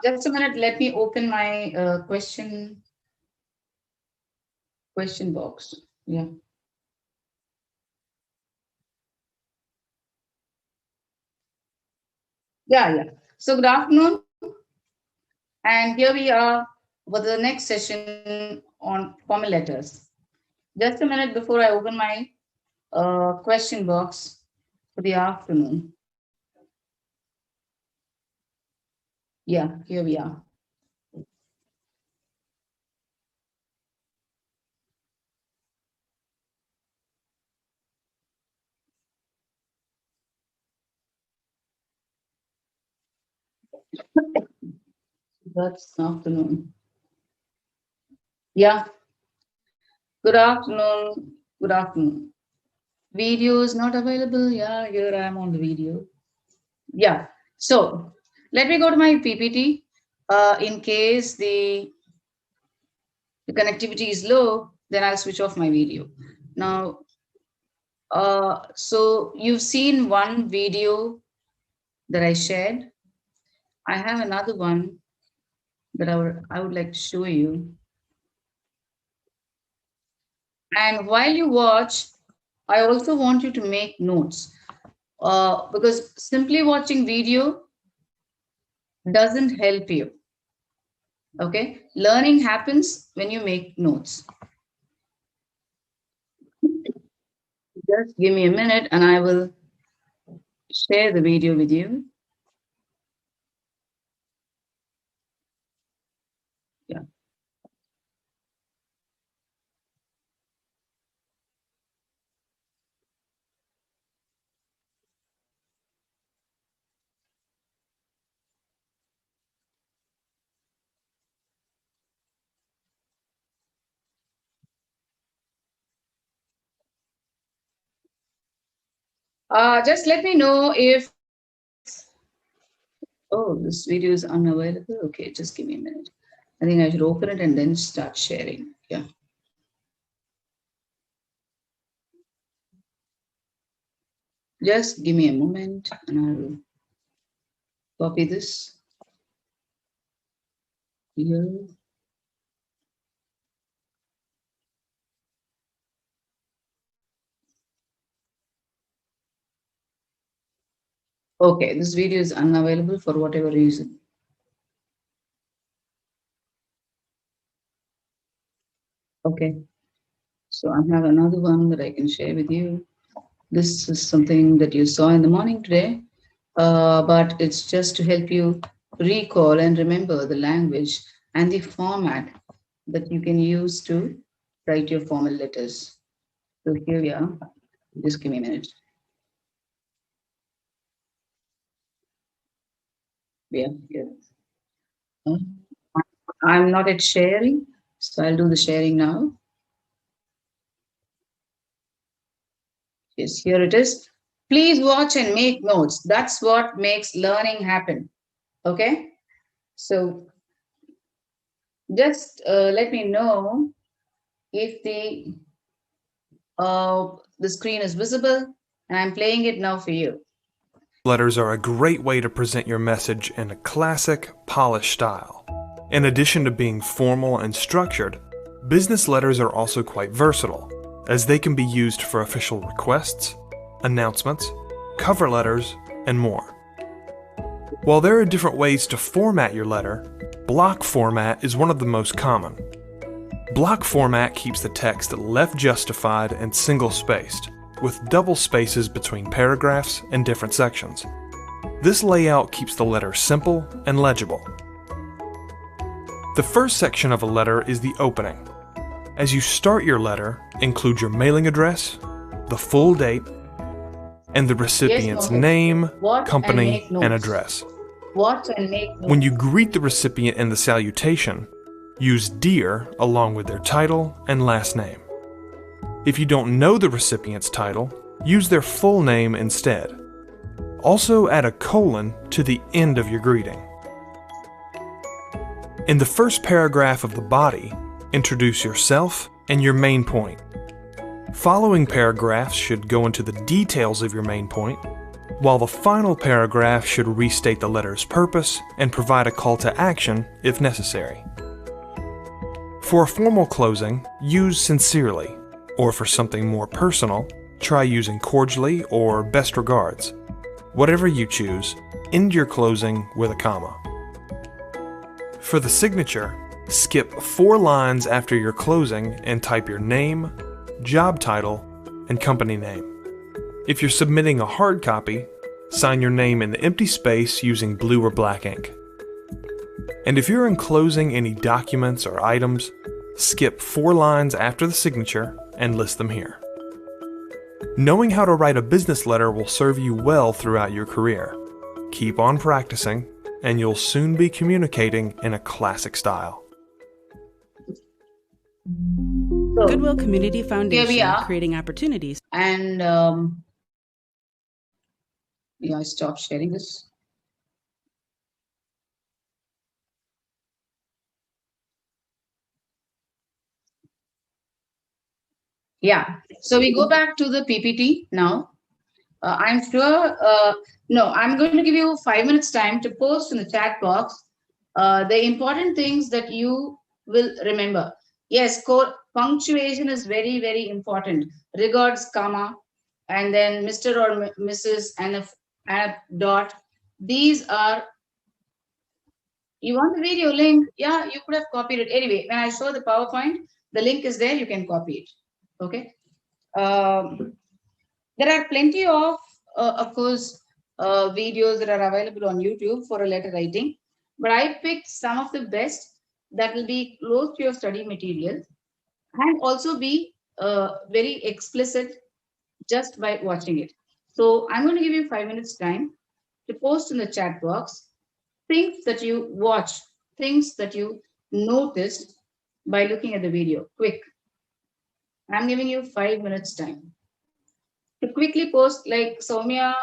Just a minute. Let me open my question box. Yeah. Yeah, yeah. So good afternoon, and here we are for the next session on formal letters. Just a minute before I open my question box for the afternoon. Yeah, here we are. That's afternoon. Yeah. Good afternoon. Good afternoon. Video is not available. Yeah, here I am on the video. Yeah. So let me go to my PPT. In case the connectivity is low, then I'll switch off my video. Now, so you've seen one video that I shared. I have another one that I would like to show you. And while you watch, I also want you to make notes because simply watching video doesn't help you. Okay, learning happens when you make notes. Just give me a minute and I will share the video with you. Yeah. Just let me know if, oh, this video is unavailable. Okay, just give me a minute. I think I should open it and then start sharing. Yeah. Just give me a moment and I will copy this here. Okay, this video is unavailable for whatever reason. Okay, so I have another one that I can share with you. This is something that you saw in the morning today, but it's just to help you recall and remember the language and the format that you can use to write your formal letters. So here we are. Just give me a minute. Yeah, here. I'm not at sharing, so I'll do the sharing now. Yes, here it is. Please watch and make notes. That's what makes learning happen. Okay. So just let me know if the screen is visible, and I'm playing it now for you. Letters are a great way to present your message in a classic, polished style. In addition to being formal and structured, business letters are also quite versatile, as they can be used for official requests, announcements, cover letters, and more. While there are different ways to format your letter, block format is one of the most common. Block format keeps the text left justified and single-spaced, with double spaces between paragraphs and different sections. This layout keeps the letter simple and legible. The first section of a letter is the opening. As you start your letter, include your mailing address, the full date, and the recipient's name, company, and address. Watch and make notes. When you greet the recipient in the salutation, use "Dear" along with their title and last name. If you don't know the recipient's title, use their full name instead. Also add a colon to the end of your greeting. In the first paragraph of the body, introduce yourself and your main point. Following paragraphs should go into the details of your main point, while the final paragraph should restate the letter's purpose and provide a call to action if necessary. For a formal closing, use sincerely, or for something more personal, try using cordially or best regards. Whatever you choose, end your closing with a comma. For the signature, skip 4 lines after your closing and type your name, job title, and company name. If you're submitting a hard copy, sign your name in the empty space using blue or black ink. And if you're enclosing any documents or items, skip 4 lines after the signature and list them here. Knowing how to write a business letter will serve you well throughout your career. Keep on practicing, and you'll soon be communicating in a classic style. So, Goodwill Community here we Foundation, are. creating opportunities. And yeah, I stopped sharing this. Yeah, so we go back to the PPT now. I'm sure, no, I'm going to give you 5 minutes time to post in the chat box the important things that you will remember. Yes, punctuation is very, very important. Regards, comma, and then Mr. or Mrs. and a dot. These are, you want the video link? Yeah, you could have copied it. Anyway, when I show the PowerPoint, the link is there, you can copy it. Okay. There are plenty of course, videos that are available on YouTube for a letter writing, but I picked some of the best that will be close to your study material and also be very explicit just by watching it. So I'm going to give you 5 minutes time to post in the chat box things that you watch, things that you noticed by looking at the video. Quick. I'm giving you 5 minutes time to quickly post, like Soumya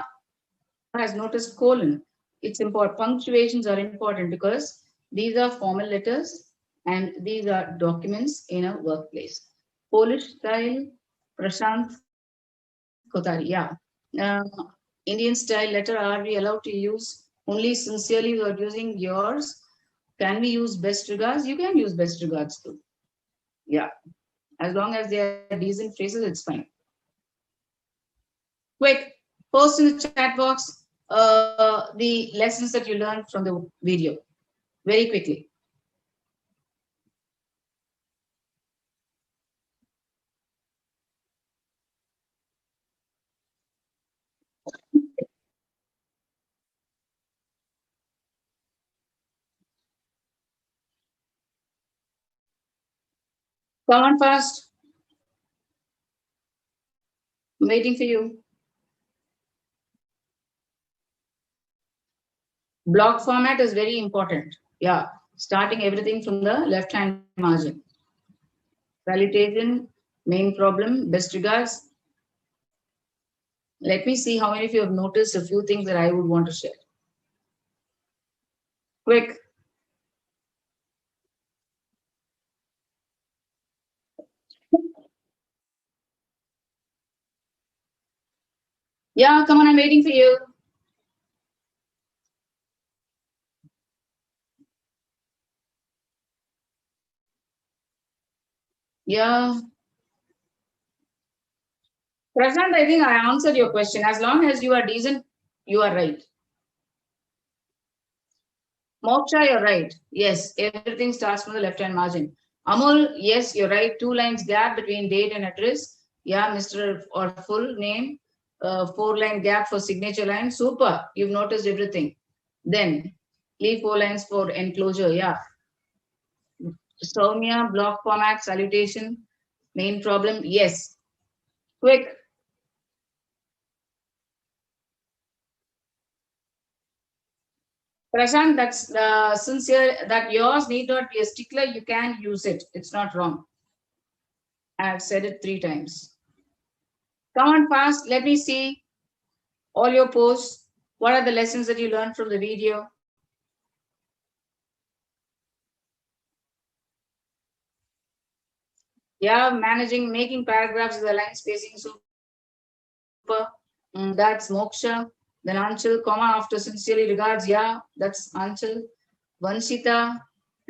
has noticed colon. It's important. Punctuations are important because these are formal letters and these are documents in a workplace. Polish style, Prashant Kotari. Yeah. Indian style letter, are we allowed to use only sincerely or using yours? Can we use best regards? You can use best regards too. Yeah. As long as they are decent phrases, it's fine. Quick, post in the chat box the lessons that you learned from the video very quickly. Come on fast. I'm waiting for you. Block format is very important. Yeah, starting everything from the left-hand margin. Salutation, main problem, best regards. Let me see how many of you have noticed a few things that I would want to share. Quick. Yeah, come on, I'm waiting for you. Yeah. Prashant, I think I answered your question. As long as you are decent, you are right. Moksha, you're right. Yes, everything starts from the left-hand margin. Amol, yes, you're right. 2 lines gap between date and address. Yeah, Mr. or full name. 4-line gap for signature line. Super. You've noticed everything. Then leave 4 lines for enclosure. Yeah. Soumya, block format, salutation. Main problem. Yes. Quick. Prashant, that's sincere, that yours need not be a stickler. You can use it. It's not wrong. I've said it 3 times. Come on fast. Let me see all your posts. What are the lessons that you learned from the video? Yeah, making paragraphs with align spacing. Super. That's Moksha. Then Anchal, comma, after sincerely regards, yeah, that's Anchal. Vanshita,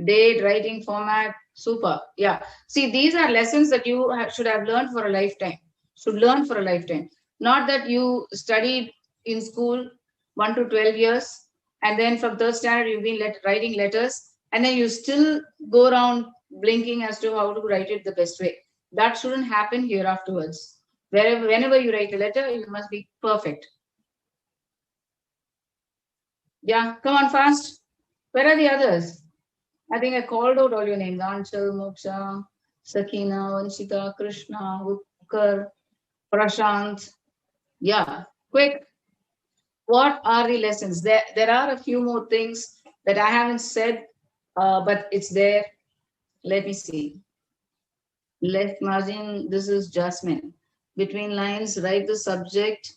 date, writing format, super. Yeah. See, these are lessons that you should have learned for a lifetime. Should learn for a lifetime. Not that you studied in school 1 to 12 years, and then from third standard you've been writing letters, and then you still go around blinking as to how to write it the best way. That shouldn't happen here afterwards. Whenever you write a letter, you must be perfect. Yeah, come on fast. Where are the others? I think I called out all your names. Anchal, Moksha, Sakina, Vanshita, Krishna, Utkar, Prashant. Yeah, quick. What are the lessons? There are a few more things that I haven't said, but it's there. Let me see. Left margin, this is Jasmine. Between lines, write the subject,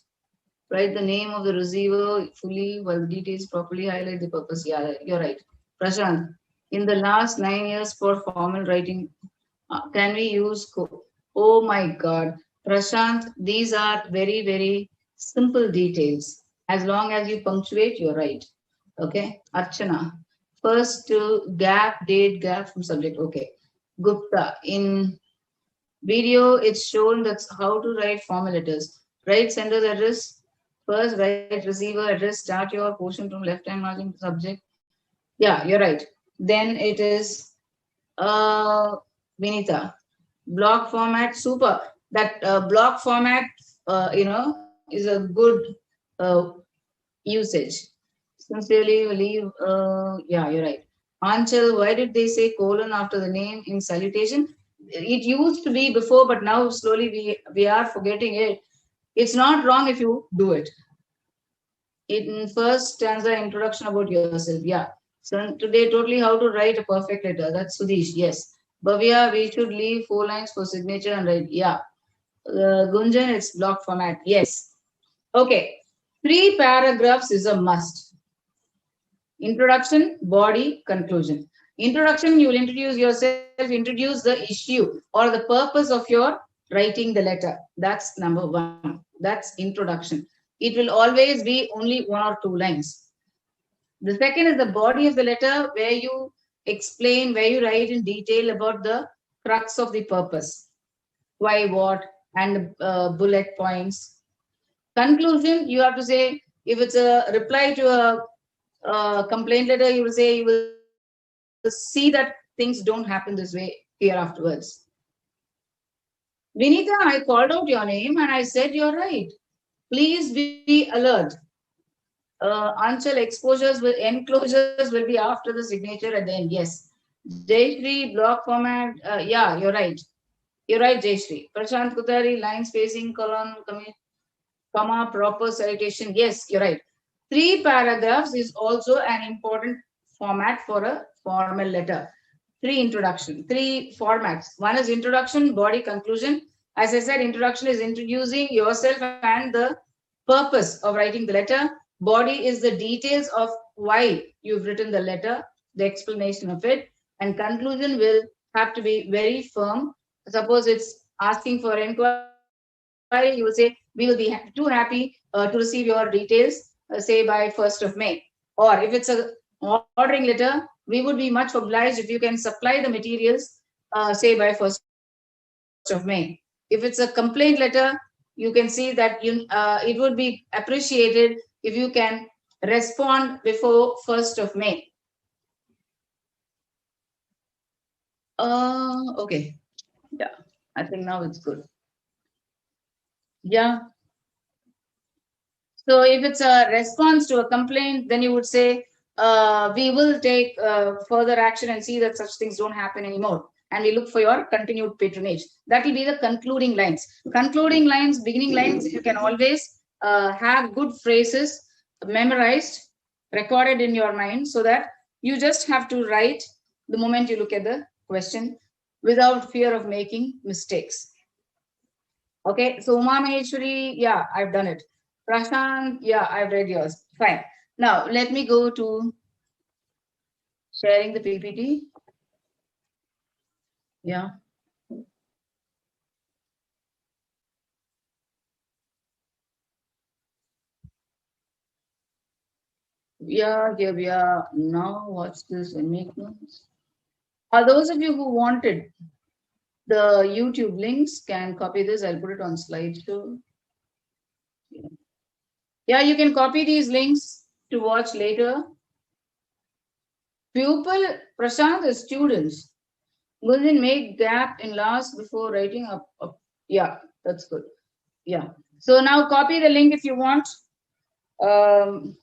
write the name of the receiver fully while the details properly highlight the purpose. Yeah, you're right. Prashant, in the last 9 years for formal writing, can we use Oh my God. Prashant, these are very, very simple details. As long as you punctuate, you're right. Okay. Archana, first to gap, date, gap from subject. Okay. Gupta, in video, it's shown that's how to write formal letters. Write sender's address. First, write receiver address. Start your portion from left-hand margin to subject. Yeah, you're right. Then it is Vinita. Block format, super. That block format, is a good uh, usage. Sincerely, leave. Yeah, you're right. Anchal, why did they say colon after the name in salutation? It used to be before, but now slowly we are forgetting it. It's not wrong if you do it. In first stanza, introduction about yourself. Yeah. So today, totally how to write a perfect letter. That's Sudesh. Yes. Bhavya, we should leave 4 lines for signature and write. Yeah. Gunjan, it's block format. Yes. Okay. 3 paragraphs is a must. Introduction, body, conclusion. Introduction, you will introduce yourself, introduce the issue or the purpose of your writing the letter. That's number one. That's introduction. It will always be only 1 or 2 lines. The second is the body of the letter where you explain, where you write in detail about the crux of the purpose. Why, what, and bullet points. Conclusion, you have to say, if it's a reply to a complaint letter, you will say, you will see that things don't happen this way here afterwards. Vinita, I called out your name and I said you're right. Please be alert. Anchal enclosures will be after the signature at the end. Yes. Jayashree, block format. Yeah, you're right. You're right, Jayashree. Prashant Kutari, line spacing, colon, comma, proper citation. Yes, you're right. 3 paragraphs is also an important format for a formal letter. 3 introduction, 3 formats. One is introduction, body, conclusion. As I said, introduction is introducing yourself and the purpose of writing the letter. Body is the details of why you've written the letter, the explanation of it. And conclusion will have to be very firm. Suppose it's asking for inquiry, you will say, we will be too happy to receive your details, say by 1st of May. Or if it's a ordering letter, we would be much obliged if you can supply the materials, say by 1st of May. If it's a complaint letter, you can see that it would be appreciated if you can respond before 1st of May. Okay. Yeah, I think now it's good. Yeah. So if it's a response to a complaint, then you would say, we will take further action and see that such things don't happen anymore. And we look for your continued patronage. That will be the concluding lines. Concluding lines, beginning lines, you can always have good phrases memorized, recorded in your mind so that you just have to write the moment you look at the question without fear of making mistakes. Okay, so Uma Maheshwari, yeah, I've done it. Prashant, yeah, I've read yours. Fine. Now, let me go to sharing the PPT. Yeah. Yeah, here we are. Now watch this and make notes. Those of you who wanted the YouTube links can copy this. I'll put it on slideshow. Yeah, you can copy these links to watch later. Pupil, Prashant, the students. Gunjan, make gap in last before writing up. Yeah, that's good. Yeah. So now copy the link if you want. Um,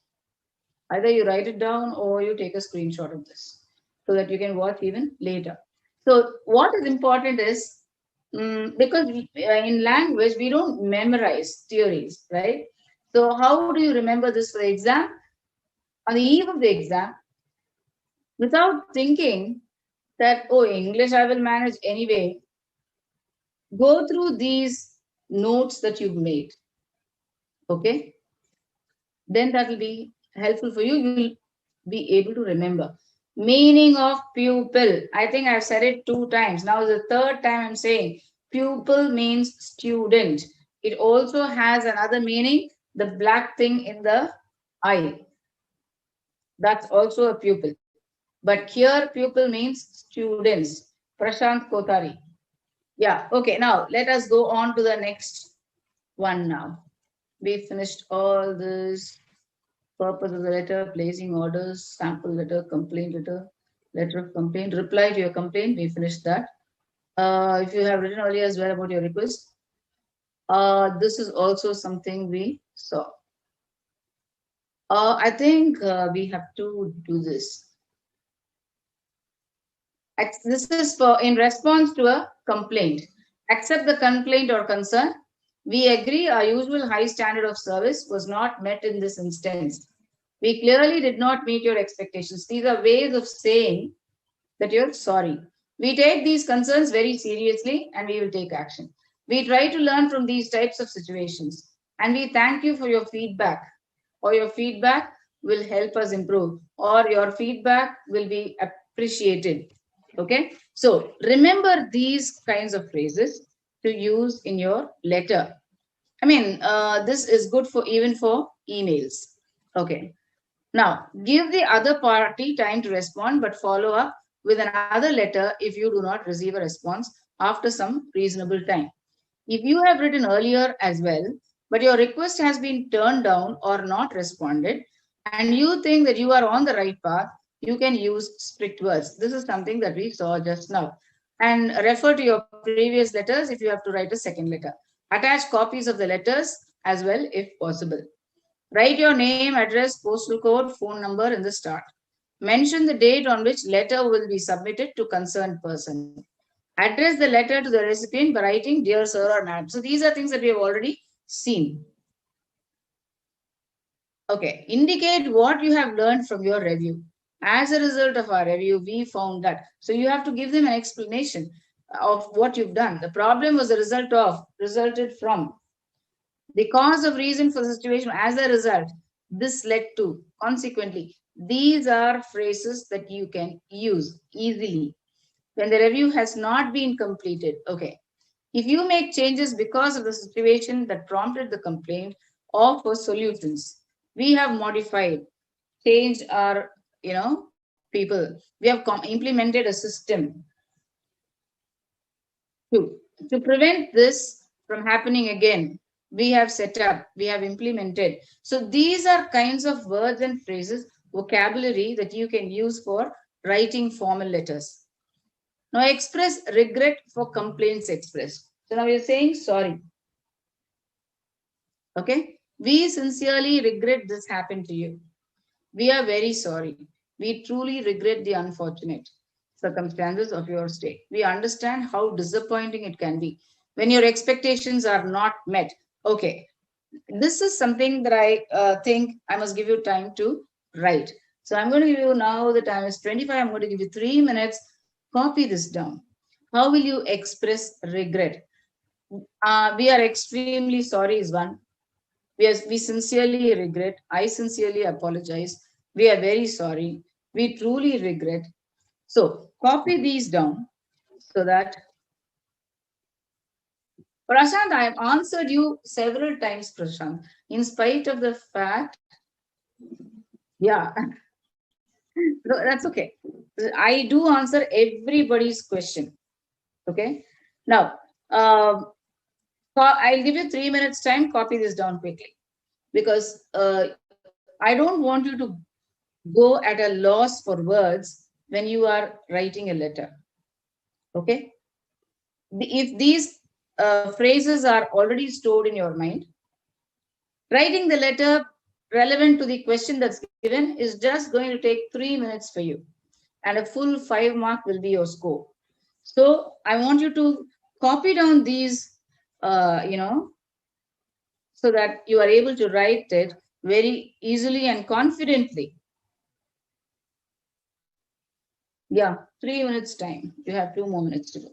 Either you write it down or you take a screenshot of this so that you can watch even later. So what is important is because in language we don't memorize theories, right? So how do you remember this for the exam? On the eve of the exam, without thinking that, oh, English I will manage anyway, go through these notes that you've made. Okay? Then that will be helpful for you. You will be able to remember. Meaning of pupil. I think I've said it 2 times. Now the third time I'm saying pupil means student. It also has another meaning, the black thing in the eye. That's also a pupil. But here pupil means students. Prashant Kotari. Yeah, okay. Now let us go on to the next one now. We finished all this. Purpose of the letter, placing orders, sample letter, complaint letter, letter of complaint, reply to your complaint. We finished that. If you have written earlier as well about your request, this is also something we saw. I think we have to do this. This is for in response to a complaint. Accept the complaint or concern. We agree our usual high standard of service was not met in this instance. We clearly did not meet your expectations. These are ways of saying that you're sorry. We take these concerns very seriously and we will take action. We try to learn from these types of situations and we thank you for your feedback, or your feedback will help us improve, or your feedback will be appreciated. Okay, so remember these kinds of phrases to use in your letter. I mean, this is good for even for emails. Okay, now, give the other party time to respond, but follow up with another letter if you do not receive a response after some reasonable time. If you have written earlier as well, but your request has been turned down or not responded, and you think that you are on the right path, you can use strict words. This is something that we saw just now. And refer to your previous letters if you have to write a second letter. Attach copies of the letters as well if possible. Write your name, address, postal code, phone number in the start. Mention the date on which letter will be submitted to concerned person. Address the letter to the recipient by writing Dear Sir or Madam. So these are things that we have already seen. Okay, indicate what you have learned from your review. As a result of our review, we found that. So you have to give them an explanation of what you've done. The problem was the result of, resulted from. The cause of reason for the situation as a result, this led to, consequently. These are phrases that you can use easily when the review has not been completed. Okay. If you make changes because of the situation that prompted the complaint or for solutions, we have modified, changed our, people. We have implemented a system to prevent this from happening again. We have set up, we have implemented. So these are kinds of words and phrases, vocabulary that you can use for writing formal letters. Now express regret for complaints expressed. So now you're saying sorry. Okay. We sincerely regret this happened to you. We are very sorry. We truly regret the unfortunate circumstances of your stay. We understand how disappointing it can be when your expectations are not met. Okay, this is something that I think I must give you time to write. So I'm going to give you now, the time is 25. I'm going to give you 3 minutes. Copy this down. How will you express regret? We are extremely sorry is one. We sincerely regret. I sincerely apologize. We are very sorry. We truly regret. So copy these down so that, Prashant, I have answered you several times, Prashant, in spite of the fact Yeah. No, that's okay. I do answer everybody's question. Okay. Now, I'll give you 3 minutes time. Copy this down quickly, because I don't want you to go at a loss for words when you are writing a letter. Okay. If these phrases are already stored in your mind, writing the letter relevant to the question that's given is just going to take 3 minutes for you, and a full 5 mark will be your score. So I want you to copy down these, so that you are able to write it very easily and confidently. Yeah, 3 minutes time. You have 2 more minutes to go.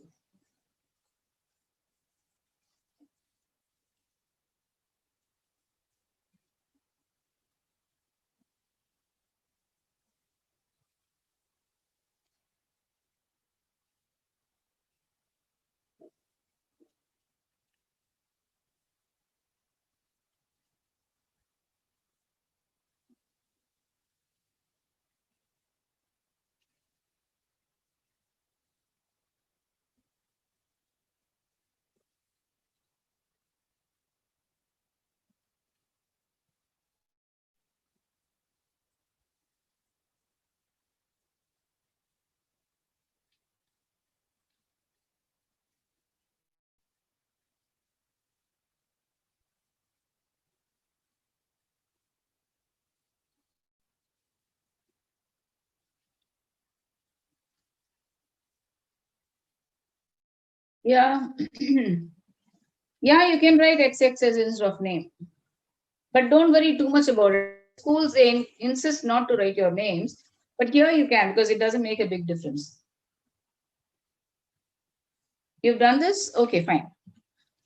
Yeah. Yeah, you can write XX as instead of name. But don't worry too much about it. Schools insist not to write your names, but here you can, because it doesn't make a big difference. You've done this? Okay, fine.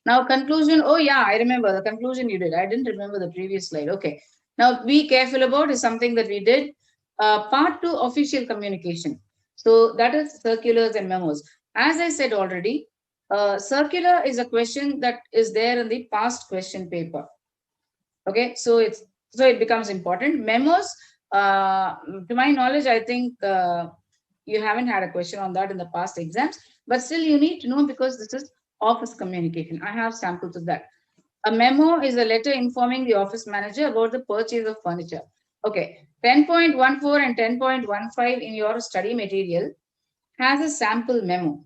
Now, conclusion. Oh, yeah, I remember the conclusion you did. I didn't remember the previous slide. Okay. Now, be careful about is something that we did. Part two, official communication. So that is circulars and memos. As I said already, circular is a question that is there in the past question paper. Okay, so it becomes important. Memos, to my knowledge, I think you haven't had a question on that in the past exams, but still you need to know, because this is office communication. I have samples of that. A memo is a letter informing the office manager about the purchase of furniture. Okay, 10.14 and 10.15 in your study material has a sample memo.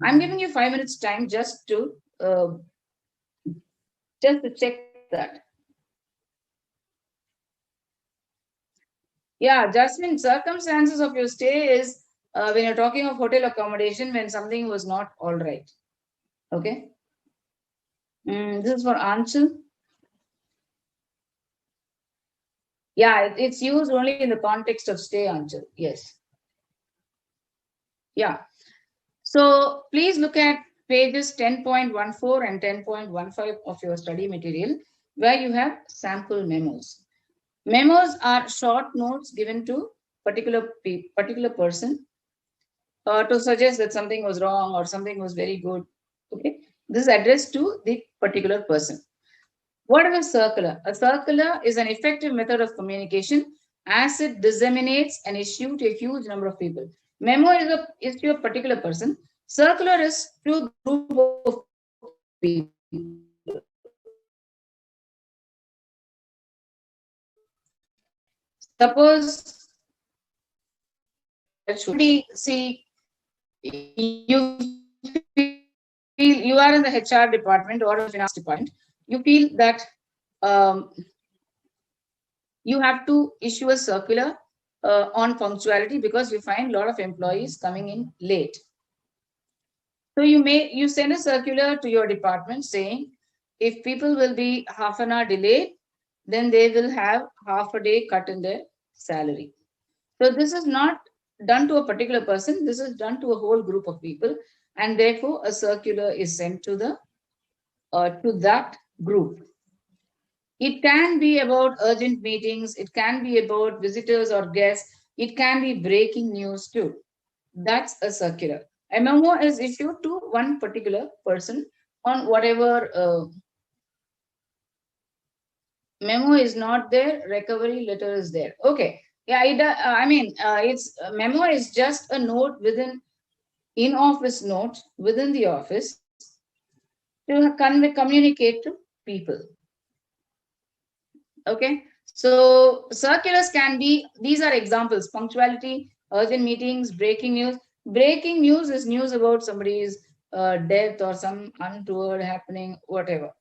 I'm giving you 5 minutes time just to check that. Yeah, Jasmine, circumstances of your stay is when you're talking of hotel accommodation when something was not all right. Okay. This is for Anshul. Yeah, it's used only in the context of stay, Anshul. Yes. Yeah. So please look at pages 10.14 and 10.15 of your study material, where you have sample memos. Memos are short notes given to particular person to suggest that something was wrong or something was very good. Okay, this is addressed to the particular person. What is a circular? A circular is an effective method of communication as it disseminates an issue to a huge number of people. Memo is to a particular person. Circular is to a group of people. Suppose see you feel you are in the HR department or the finance department, you feel that um, you have to issue a circular on punctuality because you find a lot of employees coming in late. So you send a circular to your department saying if people will be half an hour delayed, then they will have half a day cut in their salary. So this is not done to a particular person. This is done to a whole group of people, and therefore a circular is sent to that group. It can be about urgent meetings. It can be about visitors or guests. It can be breaking news too. That's a circular. A memo is issued to one particular person on whatever memo is not there, recovery letter is there. Okay, Yeah, I mean, it's memo is just a note within in-office note within the office to communicate to people. Okay, so circulars can be, these are examples: punctuality, urgent meetings, breaking news. Breaking news is news about somebody's death or some untoward happening, whatever.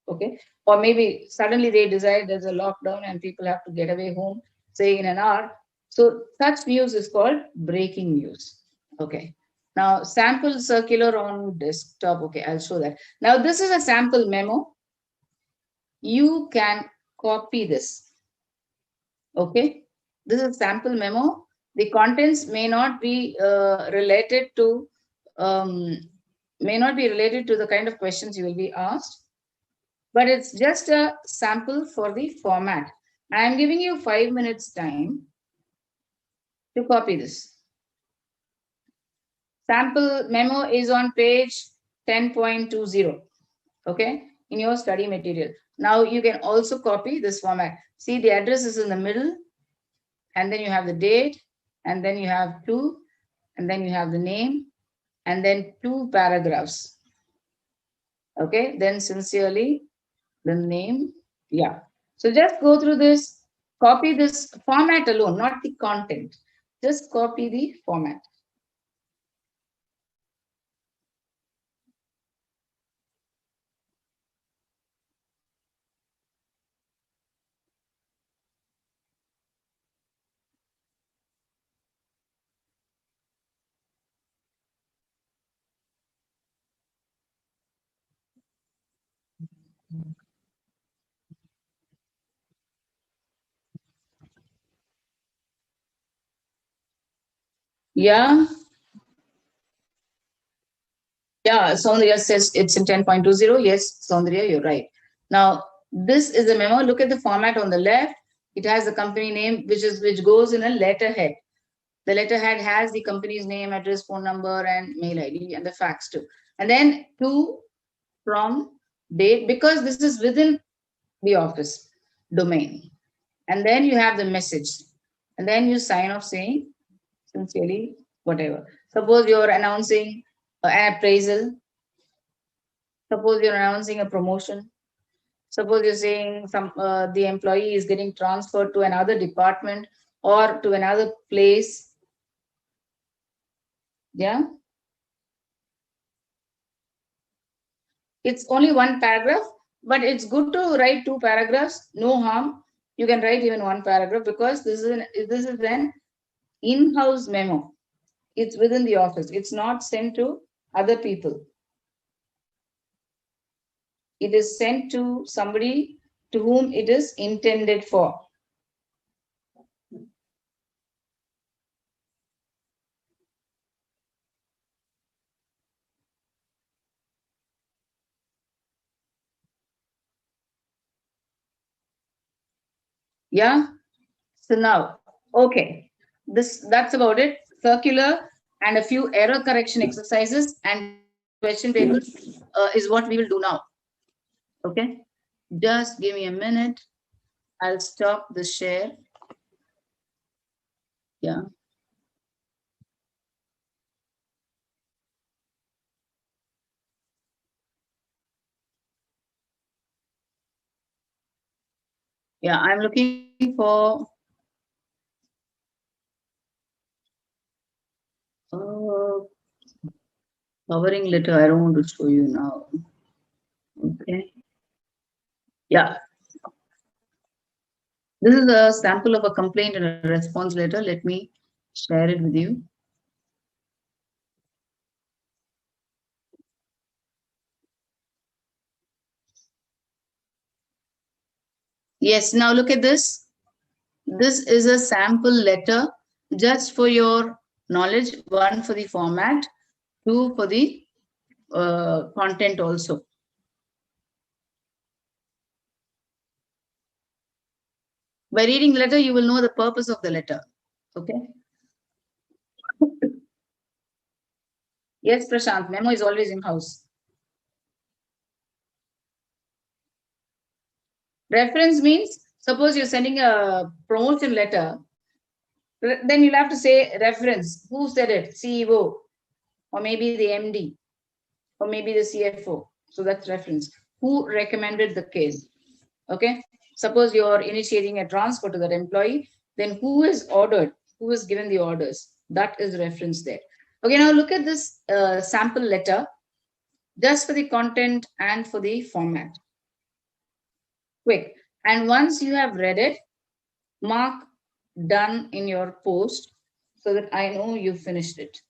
Okay, or maybe suddenly they decide there's a lockdown and people have to get away home, say in an hour. So such news is called breaking news. Okay, now sample circular on desktop. Okay, I'll show that. Now this is a sample memo. You can copy this. Okay, this is sample memo. The contents may not be related to um, the kind of questions you will be asked, but it's just a sample for the format. I am giving you 5 minutes time to copy this. Sample memo is on page 10.20. Okay, in your study material. Now you can also copy this format. See, the address is in the middle, and then you have the date, and then you have two, and then you have the name, and then two paragraphs. Okay, then sincerely, the name. Yeah. So just go through this, copy this format alone, not the content. Just copy the format. Yeah. Yeah, Soundria says it's in 10.20. Yes, Soundria, you're right. Now, this is a memo. Look at the format on the left. It has the company name, which goes in a letterhead. The letterhead has the company's name, address, phone number, and mail ID, and the fax too. And then to, from, date, because this is within the office domain. And then you have the message. And then you sign off saying, sincerely, whatever. Suppose you're announcing an appraisal. Suppose you're announcing a promotion. Suppose you're saying the employee is getting transferred to another department or to another place. Yeah. It's only one paragraph, but it's good to write two paragraphs. No harm. You can write even one paragraph because this is an in-house memo. It's within the office. It's not sent to other people. It is sent to somebody to whom it is intended for. Yeah. So now, okay, that's about it. Circular and a few error correction exercises and question papers is what we will do now. Okay, just give me a minute. I'll stop the share. Yeah. Yeah, I'm looking for uh, covering letter. I don't want to show you now. Okay. Yeah. This is a sample of a complaint and a response letter. Let me share it with you. Yes, now look at this. This is a sample letter just for your knowledge. One for the format, two for the content also. By reading the letter, you will know the purpose of the letter. Okay. Yes, Prashant, memo is always in house. Reference means, suppose you're sending a promotion letter Then you'll have to say reference. Who said it? CEO, or maybe the MD, or maybe the CFO. So that's reference. Who recommended the case? Okay. Suppose you're initiating a transfer to that employee, then who is ordered? Who is given the orders? That is reference there. Okay. Now look at this sample letter, just for the content and for the format. Quick. And once you have read it, mark done in your post so that I know you finished it.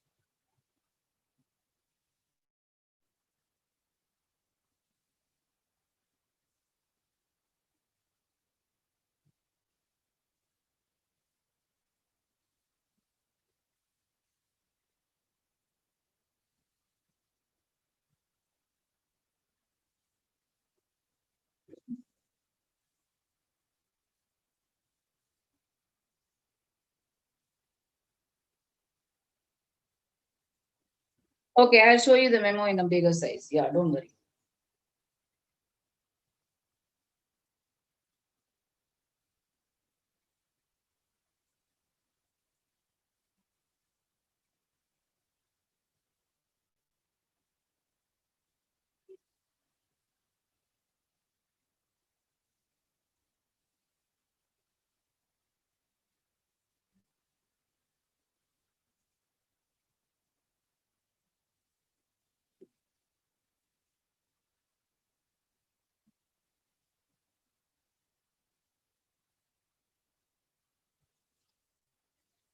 Okay, I'll show you the memo in a bigger size. Yeah, don't worry.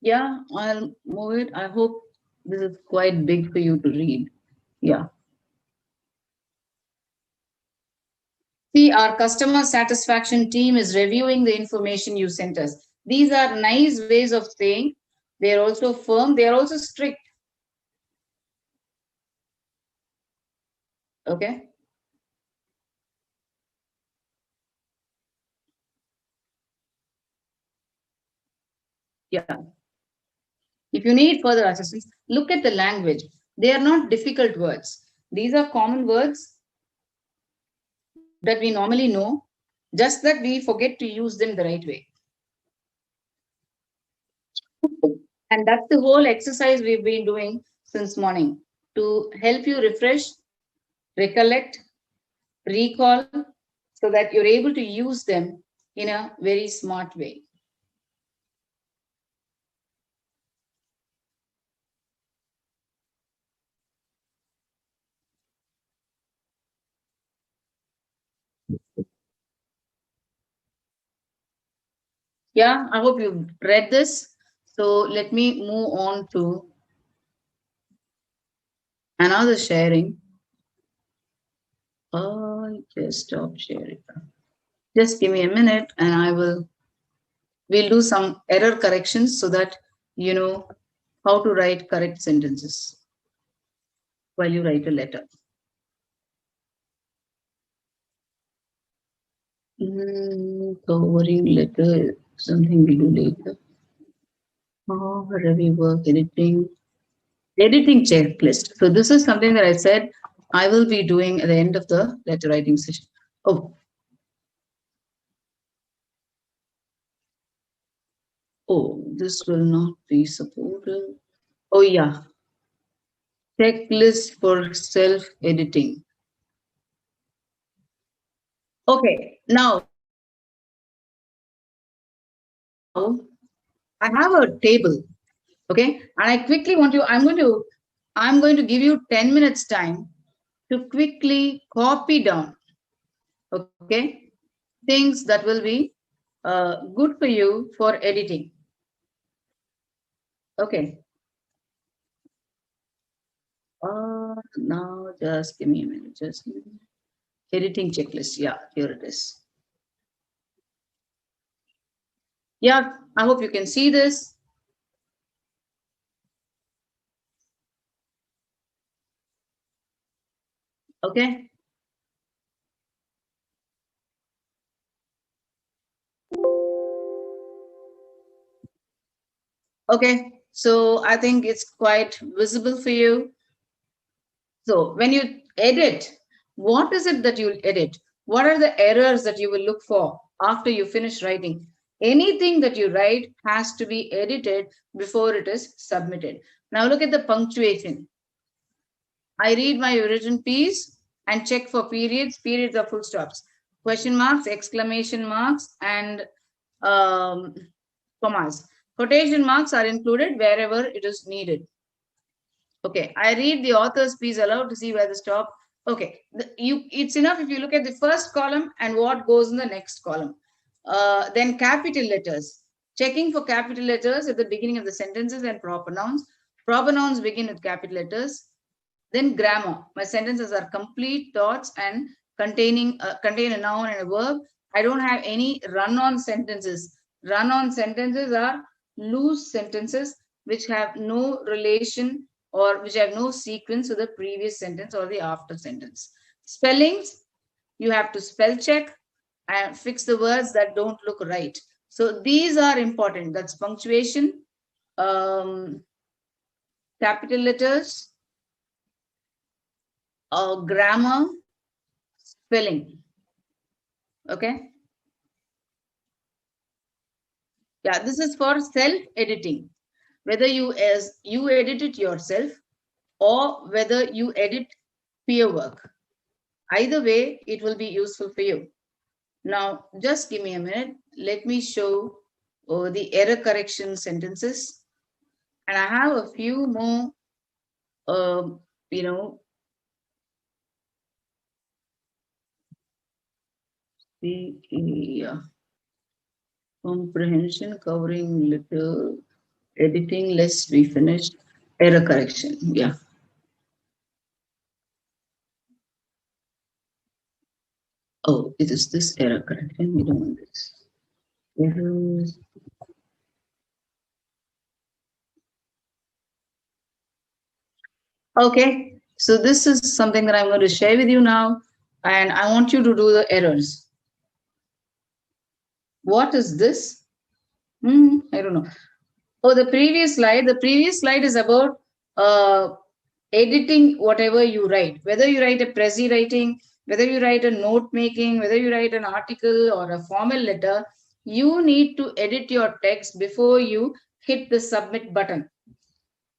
Yeah, I'll move it. I hope this is quite big for you to read. Yeah. See, our customer satisfaction team is reviewing the information you sent us. These are nice ways of saying they're also firm, they're also strict. Okay. Yeah. If you need further assistance, look at the language. They are not difficult words. These are common words that we normally know, just that we forget to use them the right way. And that's the whole exercise we've been doing since morning to help you refresh, recollect, recall, so that you're able to use them in a very smart way. Yeah, I hope you've read this. So let me move on to another sharing. Oh, just stop sharing. Just give me a minute and we'll do some error corrections so that you know how to write correct sentences while you write a letter. Covering letter, something we do later. Oh, review work, editing checklist. So this is something that I said I will be doing at the end of the letter writing session. Oh, this will not be supported. Oh yeah, checklist for self-editing. Okay, now I have a table. Okay, and I quickly want you. I'm going to give you 10 minutes time to quickly copy down. Okay, things that will be good for you for editing. Okay. Now just give me a minute. Just give me a minute. Editing checklist. Yeah, here it is. Yeah, I hope you can see this. Okay. Okay. So I think it's quite visible for you. So when you edit, what is it that you'll edit? What are the errors that you will look for after you finish writing? Anything that you write has to be edited before it is submitted. Now look at the punctuation. I read my written piece and check for periods. Periods are full stops, question marks, exclamation marks, and commas. Quotation marks are included wherever it is needed. Okay, I read the author's piece aloud to see where to stop. Okay, it's enough if you look at the first column and what goes in the next column. Then capital letters. Checking for capital letters at the beginning of the sentences and proper nouns. Proper nouns begin with capital letters. Then grammar. My sentences are complete thoughts and contain a noun and a verb. I don't have any run-on sentences. Run-on sentences are loose sentences which have no relation or which have no sequence to the previous sentence or the after sentence. Spellings, you have to spell check and fix the words that don't look right. So these are important. That's punctuation, capital letters, grammar, spelling. Okay. Yeah, this is for self-editing. Whether you edit it yourself or whether you edit peer work. Either way, it will be useful for you. Now, just give me a minute. Let me show the error correction sentences. And I have a few more, you know, the comprehension covering little editing, less we finished, error correction. Yeah. Oh, it is this error correction. We don't want this. Errors. Okay, so this is something that I'm going to share with you now, and I want you to do the errors. What is this? I don't know. Oh, the previous slide is about editing whatever you write, whether you write a prezi writing, whether you write a note making, whether you write an article or a formal letter, you need to edit your text before you hit the submit button.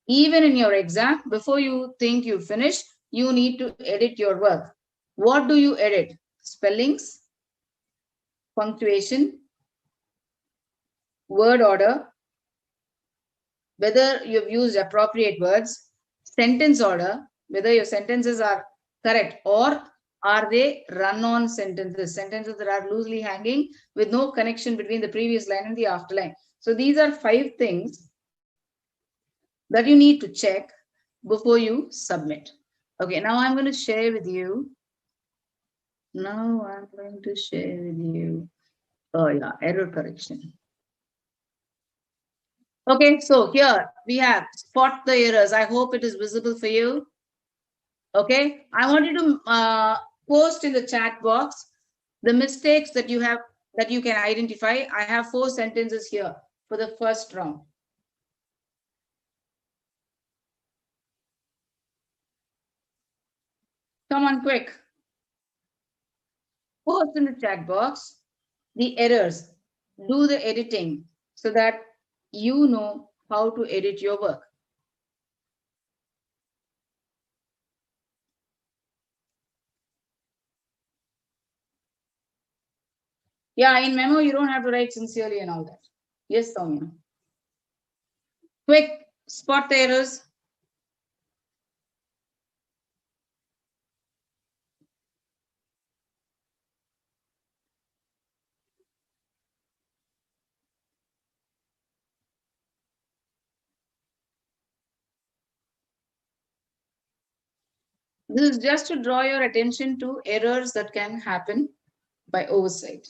Even in your exam, before you think you finish, you need to edit your work. What do you edit? Spellings, punctuation, word order, whether you've used appropriate words, sentence order, whether your sentences are correct or are they run-on sentences, sentences that are loosely hanging with no connection between the previous line and the after line. So these are 5 things that you need to check before you submit. Okay, now I'm going to share with you. Oh yeah, error correction. Okay, so here we have spot the errors. I hope it is visible for you. Okay, I want you to post in the chat box the mistakes that you have that you can identify. I have 4 sentences here for the first round. Come on, quick. Post in the chat box the errors. Do the editing so that you know how to edit your work. Yeah, in memo, you don't have to write sincerely and all that. Yes, Soumya. Quick, spot the errors. This is just to draw your attention to errors that can happen by oversight.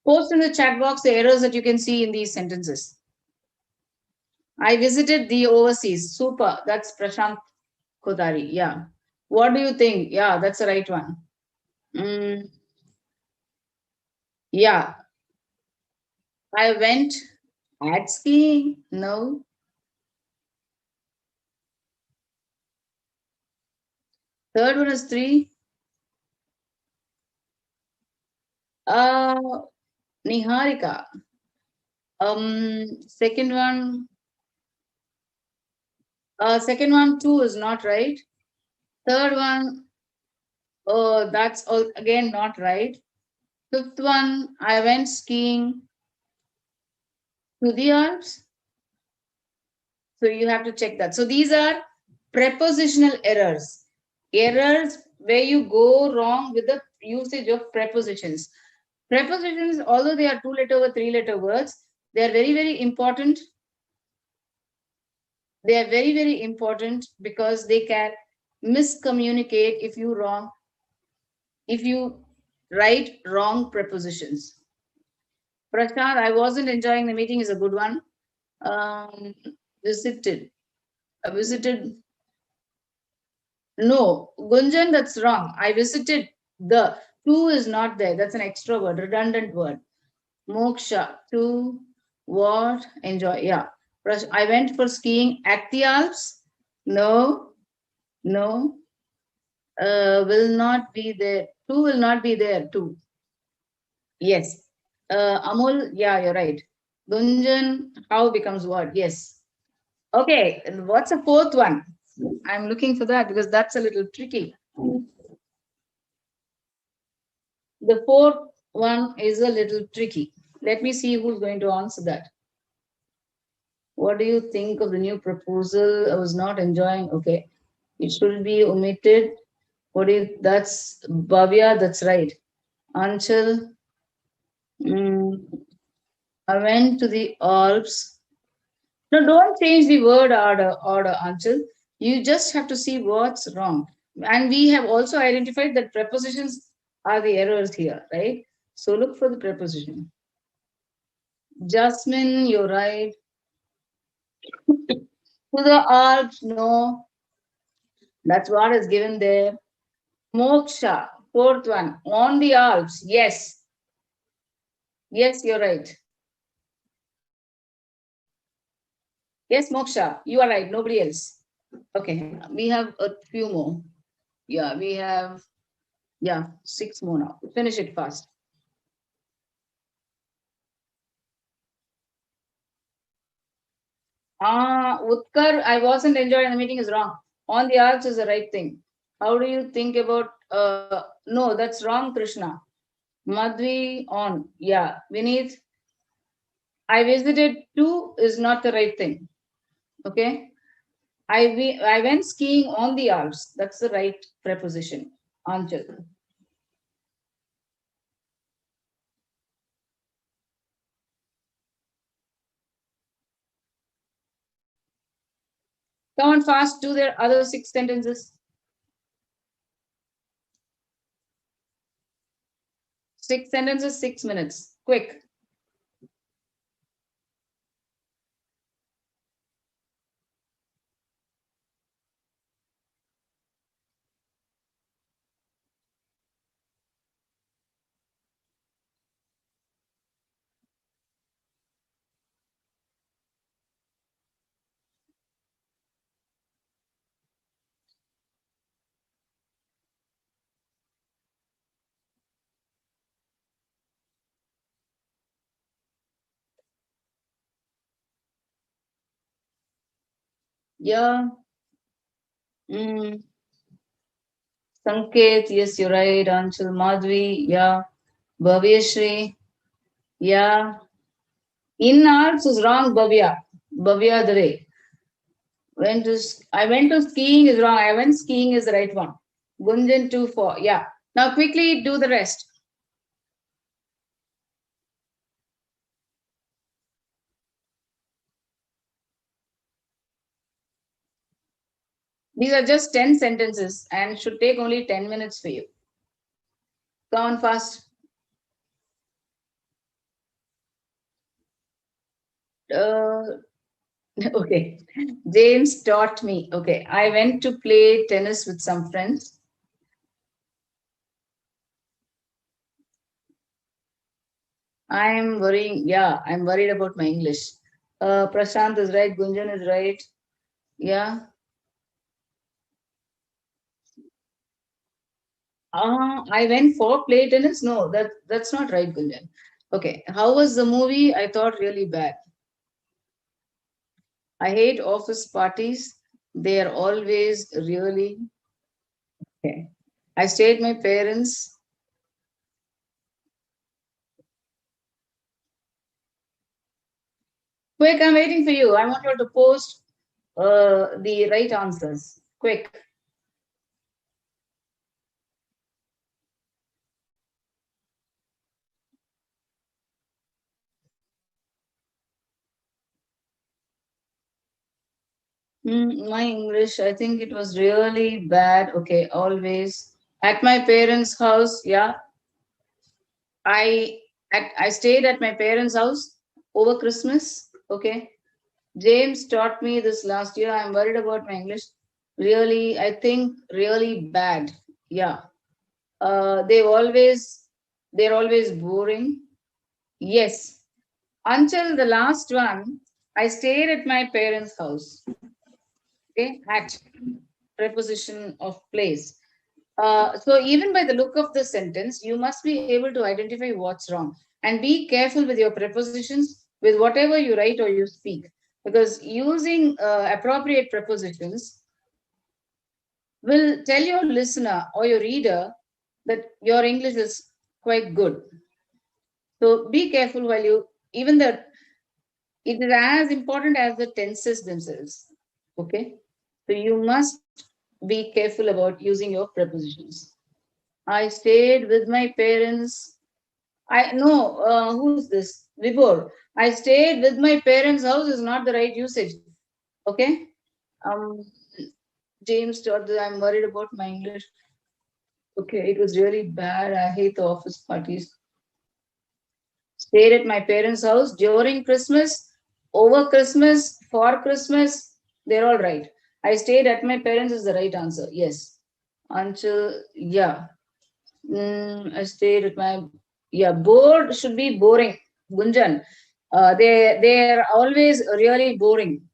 Post in the chat box the errors that you can see in these sentences. I visited the overseas. Super. That's Prashant Kodari. Yeah. What do you think? Yeah, that's the right one. Mm, yeah, I went at skiing. No. Third one is 3. Uh, Niharika. Second one. Second one, 2 is not right. Third one, oh, that's all again not right. Fifth one, I went skiing to the Alps. So you have to check that. So these are prepositional errors. Errors where you go wrong with the usage of prepositions. Prepositions, although they are 2-letter or 3-letter words, they are very, very important. They are very, very important because they can miscommunicate if you write wrong prepositions. Prashant, I wasn't enjoying the meeting is a good one. Um, visited. Visited. No, Gunjan, that's wrong. I visited the. To is not there. That's an extra word, redundant word. Moksha. To what? Enjoy. Yeah. I went for skiing at the Alps. No, no. Will not be there. To will not be there. To. Yes. Amul, yeah, you're right. Gunjan, how becomes what? Yes. Okay, and what's the fourth one? I'm looking for that because that's a little tricky. The fourth one is a little tricky. Let me see who's going to answer that. What do you think of the new proposal? I was not enjoying. Okay, it should be omitted. What do you? That's Bhavya. That's right. Anchal. I went to the Alps. No, don't change the word order, Anchal. You just have to see what's wrong. And we have also identified that prepositions are the errors here, right? So look for the preposition. Jasmine, you're right. To the Alps, no. That's what is given there. Moksha, fourth one. On the Alps, yes. Yes, you're right. Yes, Moksha, you are right. Nobody else. Okay, we have a few more. Yeah, we have, 6 more now. Finish it fast. Utkar, I wasn't enjoying the meeting is wrong. On the Alps is the right thing. How do you think about, no, that's wrong, Krishna. Madhvi on, yeah. Vineet, I visited to is not the right thing. Okay. I went skiing on the Alps. That's the right preposition. Anchal. Come on fast, do their other 6 sentences. 6 sentences, 6 minutes. Quick. Yeah. Mm. Sanket, yes, you're right. Anshul, Madhvi, yeah. Bhavyashri, yeah. In arts is wrong, Bhavya. Bhavya Dare. I went to skiing is wrong. I went skiing is the right one. Gunjan 2 4. Yeah. Now quickly do the rest. These are just 10 sentences and should take only 10 minutes for you. Go on fast. Okay. James taught me. Okay. I went to play tennis with some friends. I'm worrying. Yeah, I'm worried about my English. Prashant is right. Gunjan is right. Yeah. I went for play tennis. No, that's not right, Gunjan. Okay. How was the movie? I thought really bad. I hate office parties. They are always really okay. I stayed my parents. Quick, I'm waiting for you. I want you to post the right answers. Quick. My English, I think it was really bad. Okay, always at my parents' house. Yeah, I I stayed at my parents' house over Christmas. Okay, James taught me this last year. I'm worried about my English. Really, I think really bad. Yeah, they always they're always boring. Yes, until the last one, I stayed at my parents' house. Okay, at preposition of place. So even by the look of the sentence, you must be able to identify what's wrong and be careful with your prepositions with whatever you write or you speak, because using appropriate prepositions will tell your listener or your reader that your English is quite good. So be careful while you even the it is as important as the tenses themselves. Okay, so you must be careful about using your prepositions. I stayed with my parents. I know who's this? Vibor. I stayed with my parents' house is not the right usage. Okay. Um, James thought that I'm worried about my English. Okay, it was really bad. I hate the office parties. Stayed at my parents' house during Christmas, over Christmas, for Christmas. They're all right. I stayed at my parents is the right answer. Yes. Until yeah. I stayed at my yeah. Bored should be boring. Gunjan, they're always really boring.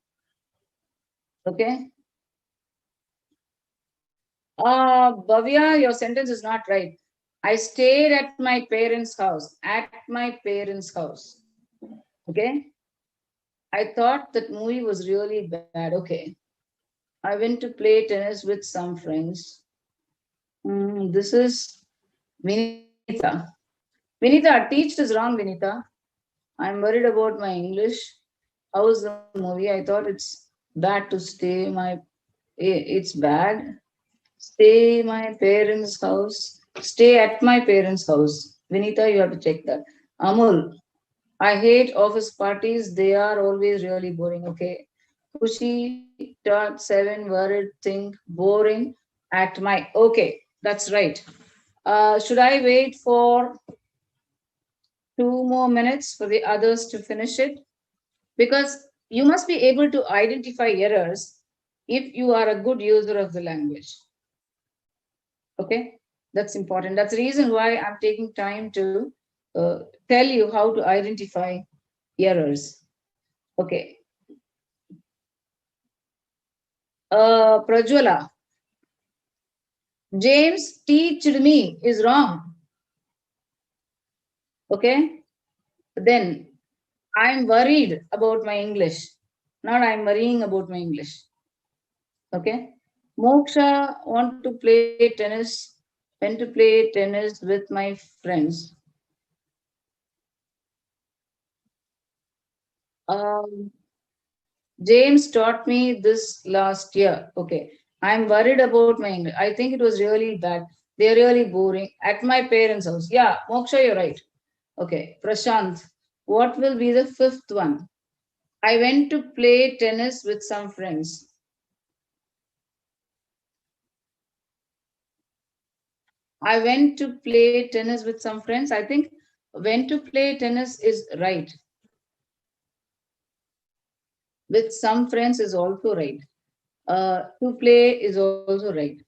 Okay. Bhavya, your sentence is not right. I stayed at my parents' house. At my parents' house. Okay. I thought that movie was really bad. Okay. I went to play tennis with some friends. This is Vinita. Vinita, teach is wrong, Vinita. I'm worried about my English. How was the movie? I thought it's bad to stay my. It's bad. Stay my parents' house. Stay at my parents' house. Vinita, you have to check that. Amul, I hate office parties. They are always really boring. Okay. Kushi dot seven worried think boring at my. Okay, that's right. Should I wait for 2 more minutes for the others to finish it? Because you must be able to identify errors if you are a good user of the language. Okay, that's important. That's the reason why I'm taking time to tell you how to identify errors. Okay, Prajwala, James teached me is wrong. Okay, then I'm worried about my English. Not I'm worrying about my English. Okay, Moksha want to play tennis. Went to play tennis with my friends. Um, James taught me this last year. Okay. I'm worried about my English. I think it was really bad. They're really boring. At my parents' house. Yeah, Moksha, you're right. Okay. Prashant, what will be the fifth one? I went to play tennis with some friends. I went to play tennis with some friends. I think went to play tennis is right. with some friends is also right. To play is also right.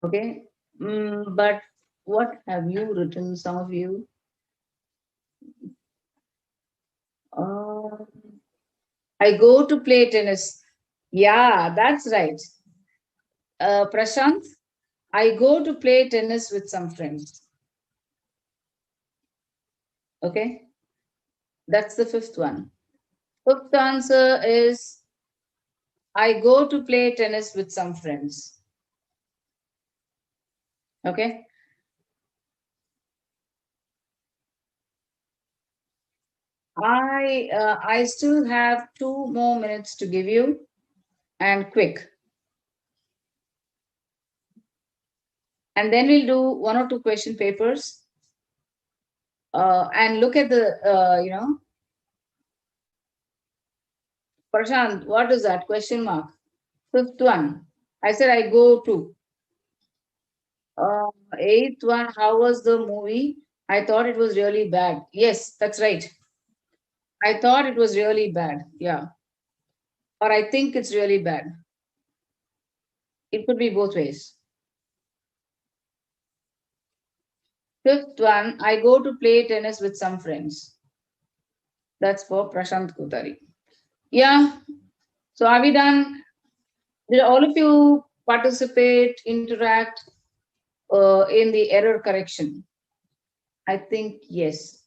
Okay. But what have you written, some of you? Uh, I go to play tennis. Yeah, that's right. Prashant, I go to play tennis with some friends. Okay. That's the fifth one. Fifth answer is I go to play tennis with some friends. Okay. I still have 2 more minutes to give you, and quick. And then we'll do one or two question papers, and look at the Prashant, what is that question mark? Fifth one. I said I go to. Eighth one. How was the movie? I thought it was really bad. Yes, that's right. I thought it was really bad. Yeah. Or I think it's really bad. It could be both ways. Fifth one. I go to play tennis with some friends. That's for Prashant Kutari. Yeah. So are we done? Did all of you participate, interact in the error correction? I think yes.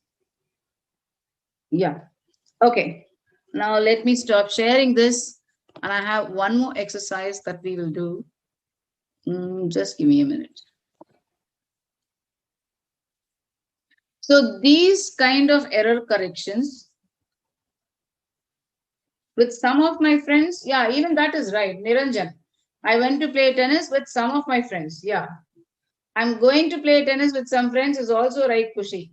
Yeah. Okay. Now let me stop sharing this. And I have one more exercise that we will do. Just give me a minute. So these kind of error corrections with some of my friends, yeah, even that is right. Niranjan, I went to play tennis with some of my friends. Yeah. I'm going to play tennis with some friends is also right, Kushi.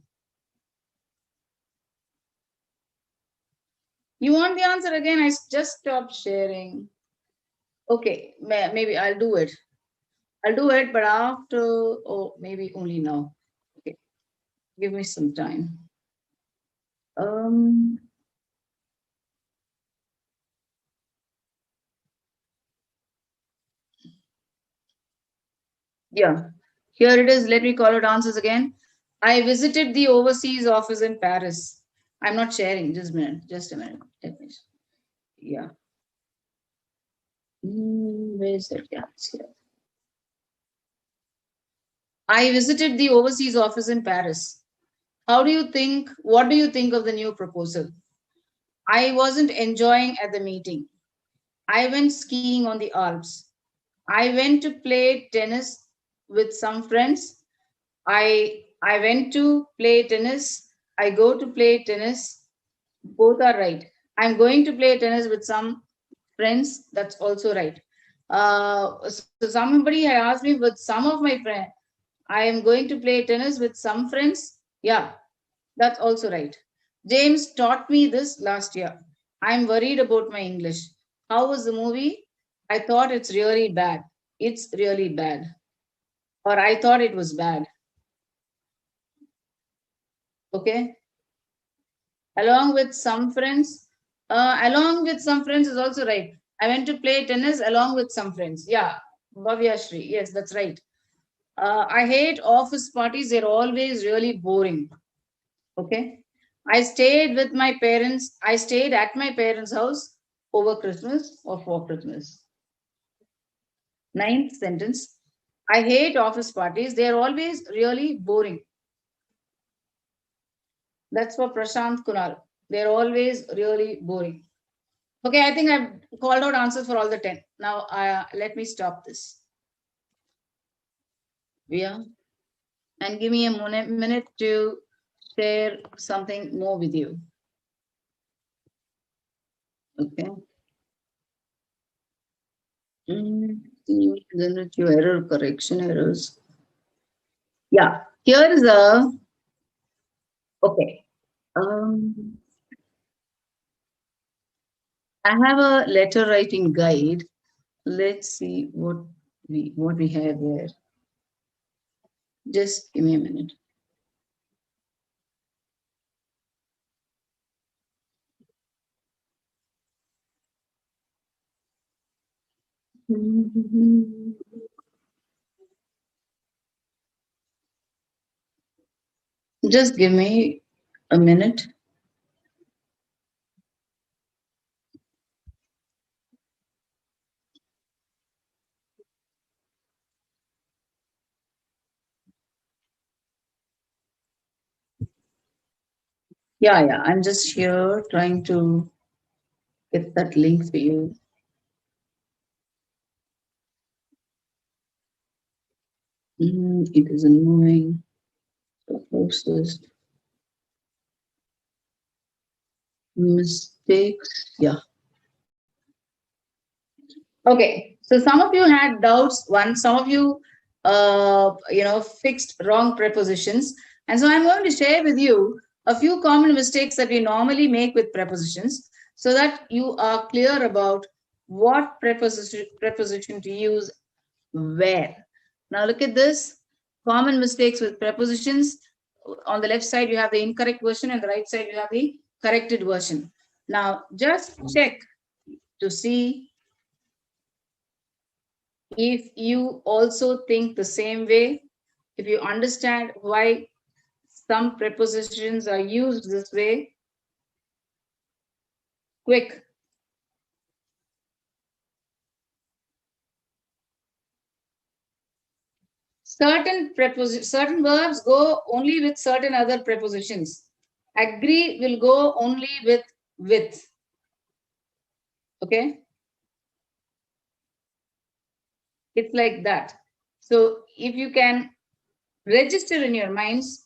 You want the answer again? I just stopped sharing. Okay, maybe I'll do it. I'll do it, but after, oh, maybe only now. Okay, give me some time. Um, yeah, here it is. Let me call out answers again. I visited the overseas office in Paris. I'm not sharing. Just a minute. Just a minute. Let me. Yeah. Where is it? Yeah, it's here. I visited the overseas office in Paris. How do you think? What do you think of the new proposal? I wasn't enjoying at the meeting. I went skiing on the Alps. I went to play tennis with some friends. I went to play tennis. I go to play tennis. Both are right. I'm going to play tennis with some friends. That's also right. So somebody had asked me with some of my friends. I am going to play tennis with some friends. Yeah, that's also right. James taught me this last year. I'm worried about my English. How was the movie? I thought it's really bad. It's really bad. Or I thought it was bad. Okay. Along with some friends. Along with some friends is also right. I went to play tennis along with some friends. Yeah. Bhavya Shri. Yes, that's right. I hate office parties. They're always really boring. Okay. I stayed with my parents. I stayed at my parents' house over Christmas or for Christmas. Ninth sentence. I hate office parties. They're always really boring. That's for Prashant Kunal. They're always really boring. Okay, I think I've called out answers for all the 10. Now, let me stop this. Yeah. And give me a minute to share something more with you. Okay. Generate your error correction errors. Yeah, here is a, okay. Um, I have a letter writing guide. Let's see what we have here. Just give me a minute. Just give me a minute. Yeah, I'm just here trying to get that link for you. It isn't moving. Closest mistakes. Yeah. Okay. So some of you had doubts. Some of you, fixed wrong prepositions. And so I'm going to share with you a few common mistakes that we normally make with prepositions so that you are clear about what preposition to use where. Now look at this. Common mistakes with prepositions. On the left side, you have the incorrect version, and the right side, you have the corrected version. Now just check to see if you also think the same way, if you understand why some prepositions are used this way. Quick. Certain verbs go only with certain other prepositions. Agree will go only with. Okay? It's like that. So if you can register in your minds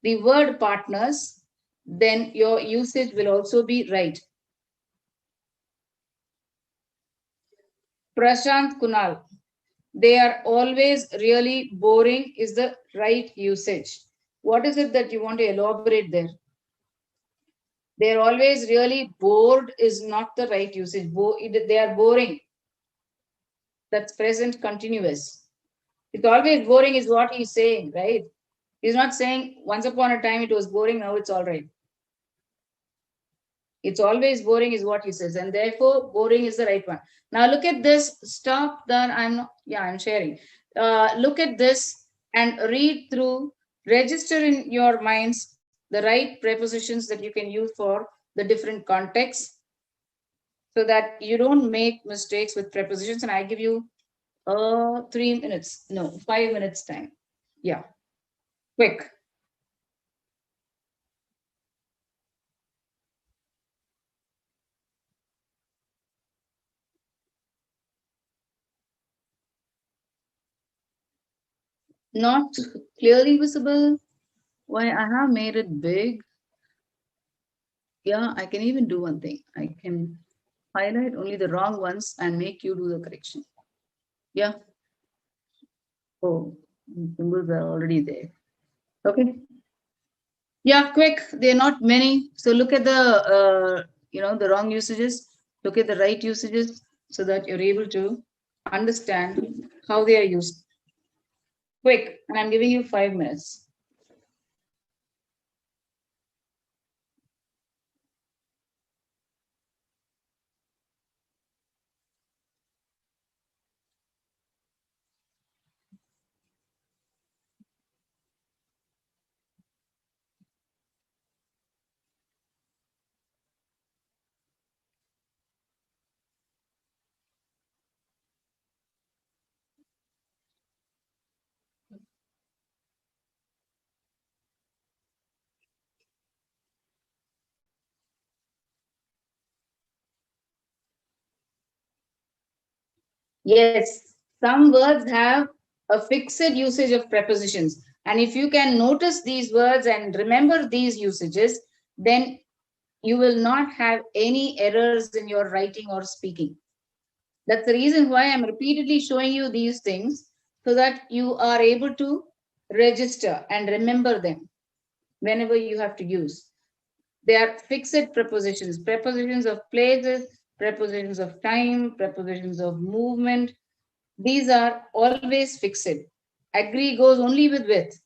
the word partners, then your usage will also be right. Prashant Kunal, they are always really boring is the right usage. What is it that you want to elaborate there? They're always really bored is not the right usage. They are boring. That's present continuous. It's always boring is what he's saying, right? He's not saying once upon a time it was boring, now it's all right. It's always boring is what he says, and therefore boring is the right one. Now look at this. Stop that. I'm sharing. Look at this and read through. Register in your minds the right prepositions that you can use for the different contexts so that you don't make mistakes with prepositions. And I give you 3 minutes, no, 5 minutes time. Yeah, quick. Not clearly visible. Why I have made it big. Yeah, I can even do one thing. I can highlight only the wrong ones and make you do the correction. Yeah. Oh, symbols are already there. Okay. Yeah, quick. They're not many. So look at the wrong usages. Look at the right usages so that you're able to understand how they are used. Quick. And I'm giving you 5 minutes. Yes, some words have a fixed usage of prepositions. And if you can notice these words and remember these usages, then you will not have any errors in your writing or speaking. That's the reason why I'm repeatedly showing you these things so that you are able to register and remember them whenever you have to use. They are fixed prepositions of places, prepositions of time, prepositions of movement. These are always fixed. Agree goes only with.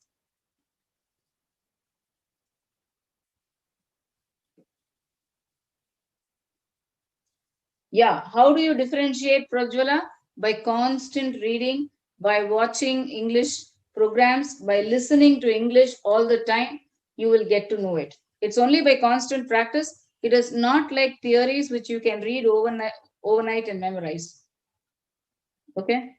Yeah, how do you differentiate, Prajwala? by constant reading, by watching English programs, by listening to English all the time, you will get to know it. It's only by constant practice. It is not like theories which you can read overnight and memorize. Okay?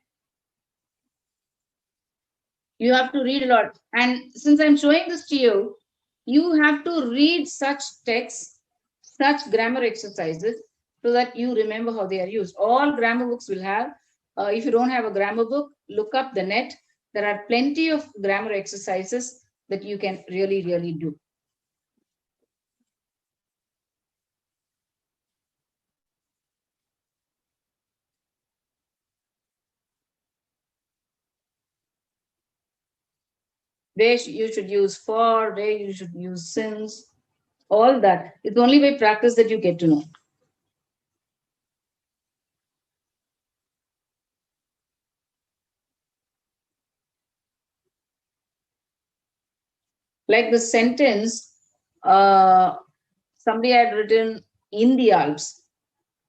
You have to read a lot. And since I'm showing this to you, you have to read such texts, such grammar exercises, so that you remember how they are used. All grammar books will have. If you don't have a grammar book, look up the net. There are plenty of grammar exercises that you can really, really do. Where you should use for, where you should use since, all that. It's only by practice that you get to know. Like the sentence, somebody had written in the Alps.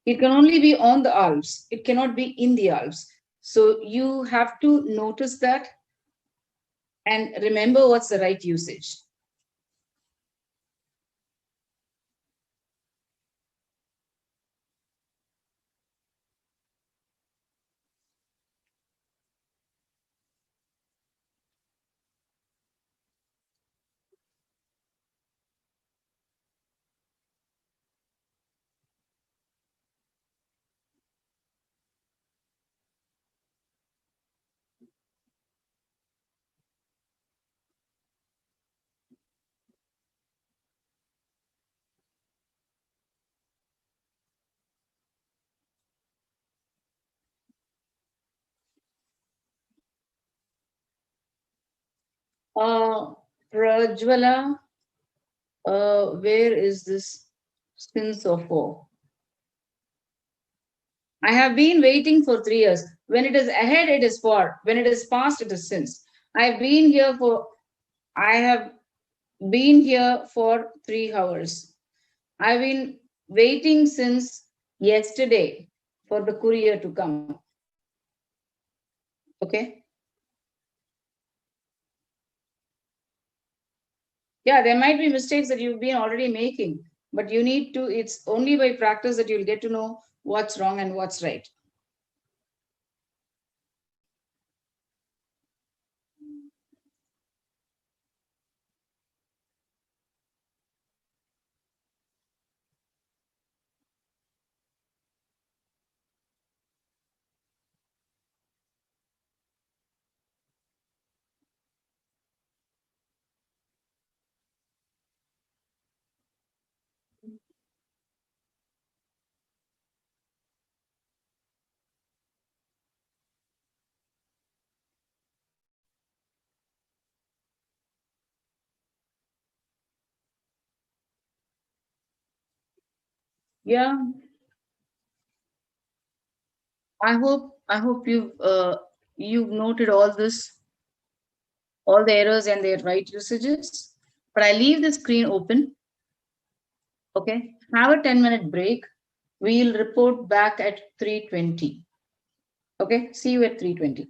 It can only be on the Alps. It cannot be in the Alps. So you have to notice that and remember what's the right usage. Uh, Prajwala, where is this since or for? I have been waiting for 3 years. When it is ahead, it is for. When it is past, it is since. I have been here for 3 hours. I've been waiting since yesterday for the courier to come. Okay. Yeah, there might be mistakes that you've been already making, but you need to, it's only by practice that you'll get to know what's wrong and what's right. Yeah, I hope you've noted all this, all the errors and their right usages. But I leave the screen open. Okay, have a 10-minute break. We'll report back at 3:20. Okay, see you at 3:20.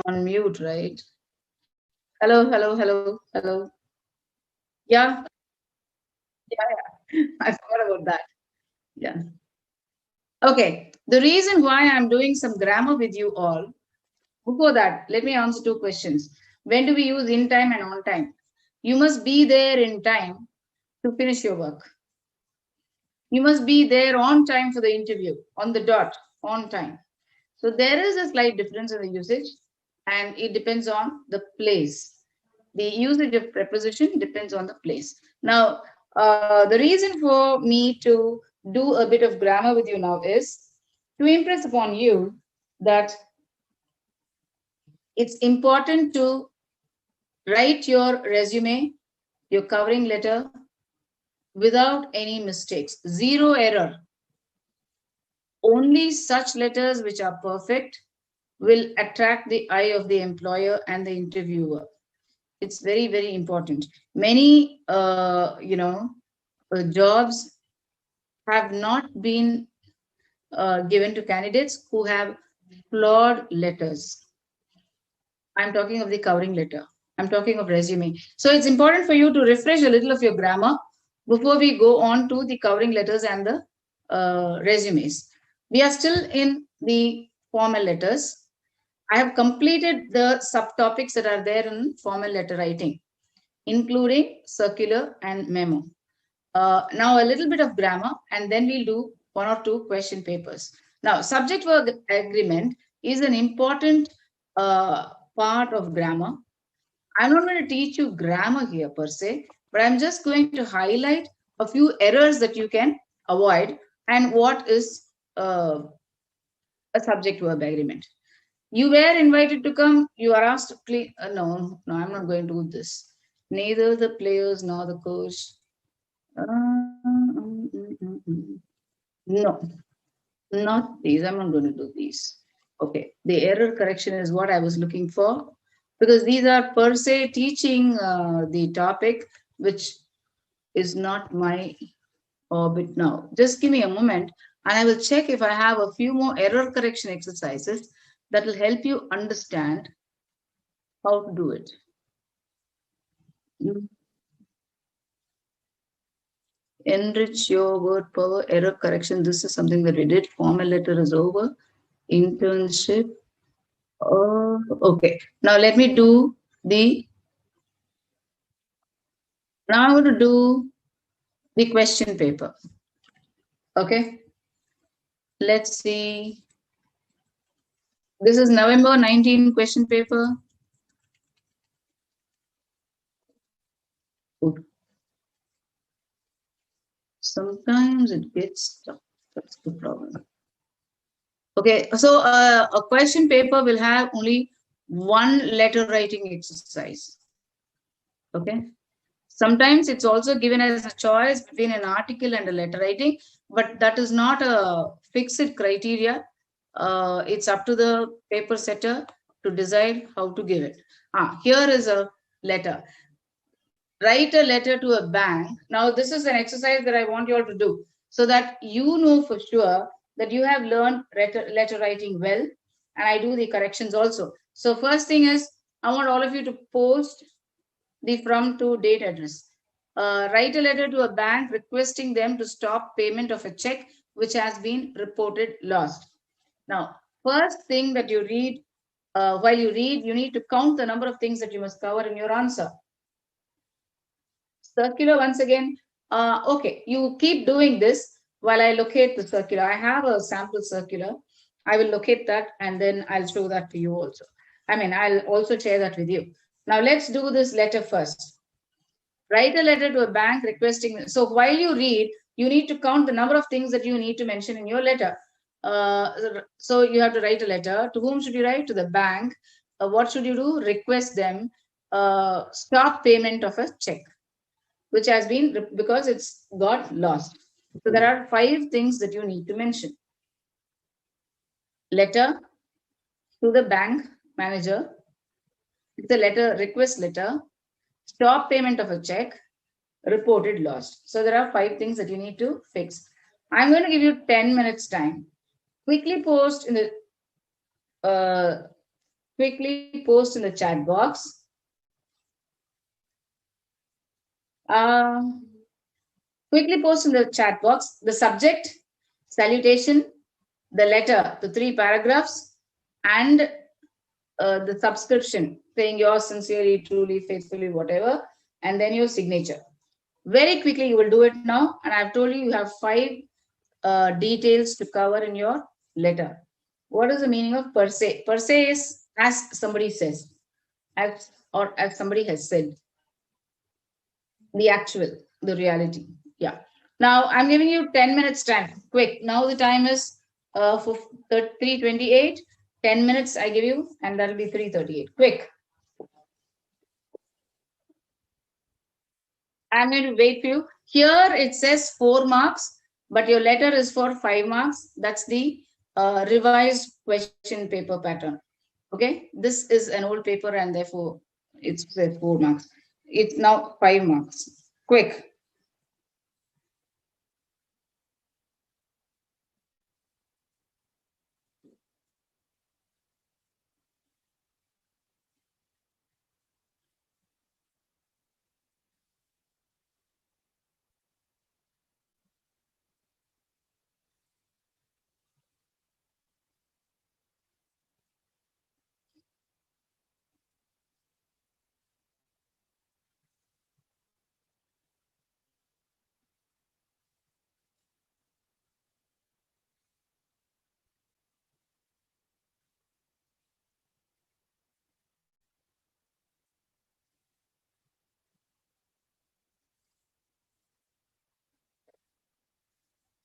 on mute, right? Hello, hello, hello, hello. Yeah, yeah. I forgot about that. Yeah. Okay. The reason why I'm doing some grammar with you all, before that, let me answer two questions. When do we use in time and on time? You must be there in time to finish your work. You must be there on time for the interview, on the dot, on time. So there is a slight difference in the usage, and it depends on the place. The usage of preposition depends on the place. Now, the reason for me to do a bit of grammar with you now is to impress upon you that it's important to write your resume, your covering letter without any mistakes, zero error. Only such letters which are perfect will attract the eye of the employer and the interviewer. It's very, very important. Many, jobs have not been given to candidates who have flawed letters. I'm talking of the covering letter. I'm talking of resume. So it's important for you to refresh a little of your grammar before we go on to the covering letters and the resumes. We are still in the formal letters. I have completed the subtopics that are there in formal letter writing, including circular and memo. Now a little bit of grammar, and then we'll do one or two question papers. Now, subject verb agreement is an important part of grammar. I'm not going to teach you grammar here per se, but I'm just going to highlight a few errors that you can avoid and what is a subject verb agreement. You were invited to come. You are asked to play. No, I'm not going to do this. Neither the players nor the coach. No, not these. I'm not going to do these. Okay. The error correction is what I was looking for because these are per se teaching the topic, which is not my orbit now. Just give me a moment and I will check if I have a few more error correction exercises that will help you understand how to do it. Enrich your word power, error correction. This is something that we did. Formal letter is over. Internship. Oh, okay. Now let me do the. Now I'm going to do the question paper. Okay. Let's see. This is November 19 question paper. Sometimes it gets stuck. That's the problem. Okay, so a question paper will have only one letter writing exercise. Okay. Sometimes it's also given as a choice between an article and a letter writing, but that is not a fixed criteria. It's up to the paper setter to decide how to give it. Here is a letter. Write a letter to a bank. Now, this is an exercise that I want you all to do so that you know for sure that you have learned letter writing well, and I do the corrections also. So first thing is, I want all of you to post the from to date address. Write a letter to a bank requesting them to stop payment of a check which has been reported lost. Now, first thing that you read, while you read, you need to count the number of things that you must cover in your answer. Circular, once again, okay, you keep doing this while I locate the circular. I have a sample circular. I will locate that and then I'll show that to you also. I'll also share that with you. Now let's do this letter first. Write a letter to a bank requesting. So while you read, you need to count the number of things that you need to mention in your letter. So you have to write a letter. To whom should you write? To the bank. What should you do? Request them stop payment of a check, which has been because it's got lost. So there are 5 things that you need to mention. Letter to the bank manager. It's a letter, request letter. Stop payment of a check. Reported lost. So there are 5 things that you need to fix. I'm going to give you 10 minutes time. Quickly post in the quickly post in the chat box. Um, Quickly post in the chat box the subject, salutation, the letter, the 3 paragraphs, and the subscription saying yours sincerely, truly, faithfully, whatever, and then your signature. Very quickly, you will do it now. And I've told you have 5 details to cover in your letter. What is the meaning of per se? Per se is as somebody says, as somebody has said, the actual, the reality. Yeah. Now I'm giving you 10 minutes time. Quick. Now the time is for 3:28. 10 minutes I give you, and that'll be 3:38. Quick. I'm going to wait for you. Here it says 4 marks, but your letter is for 5 marks. That's the revised question paper pattern. Okay. This is an old paper, and therefore it's 4 marks. It's now 5 marks. Quick.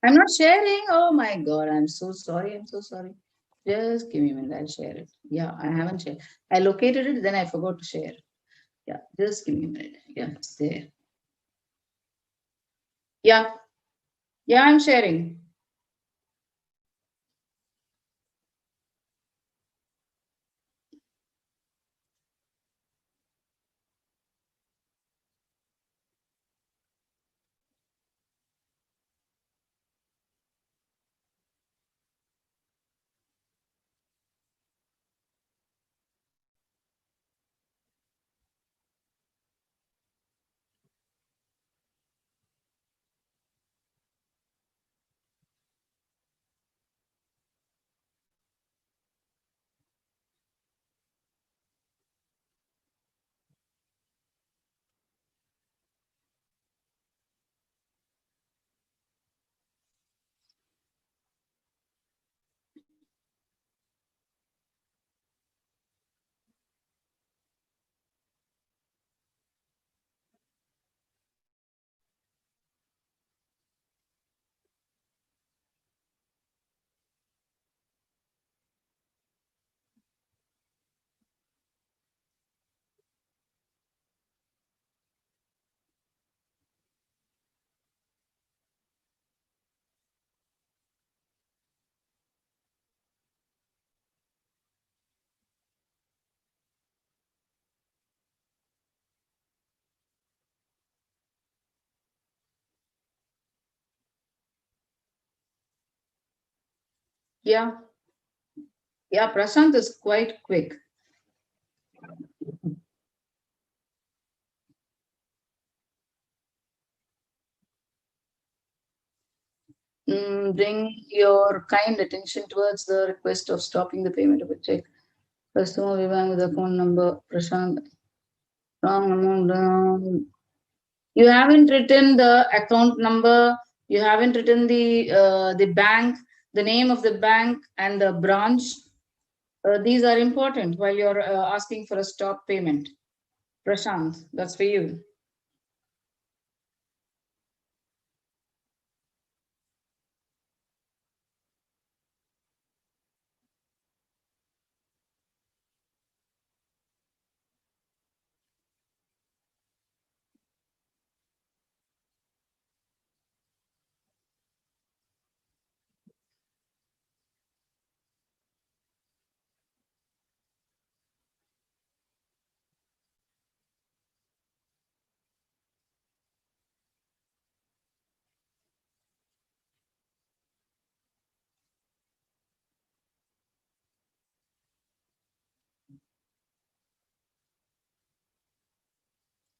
I'm not sharing. Oh my God. I'm so sorry. I'm so sorry. Just give me a minute. I'll share it. Yeah, I haven't shared. I located it, then I forgot to share. Yeah, just give me a minute. Yeah, it's there. Yeah, yeah, I'm sharing. Yeah, yeah, Prashant is quite quick. Bring your kind attention towards the request of stopping the payment of a check. Customer Vivang with account number, Prashant. Wrong amount. You haven't written the account number. You haven't written the bank, the name of the bank, and the branch. These are important while you're asking for a stop payment. Prashant, that's for you.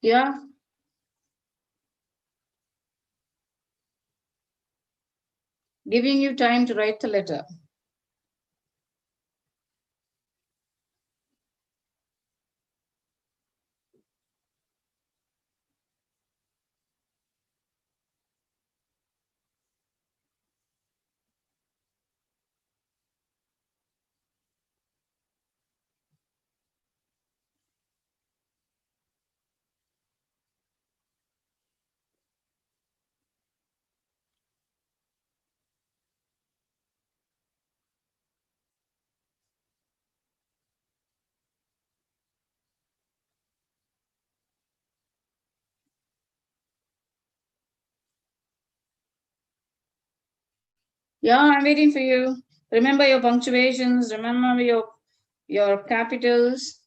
Yeah. Giving you time to write the letter. Yeah, I'm waiting for you. Remember your punctuations, remember your capitals,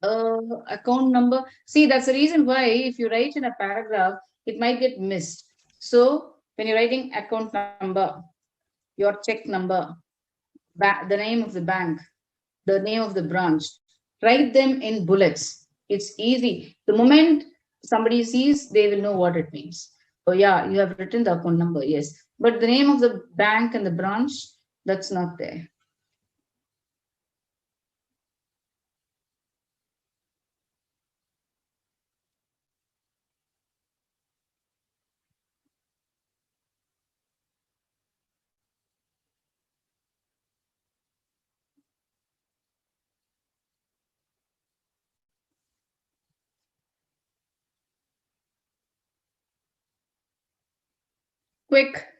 account number. See, that's the reason why if you write in a paragraph, it might get missed. So when you're writing account number, your check number, the name of the bank, the name of the branch, write them in bullets. It's easy. The moment somebody sees, they will know what it means. Oh yeah, you have written the account number, yes. But the name of the bank and the branch, that's not there. Quick.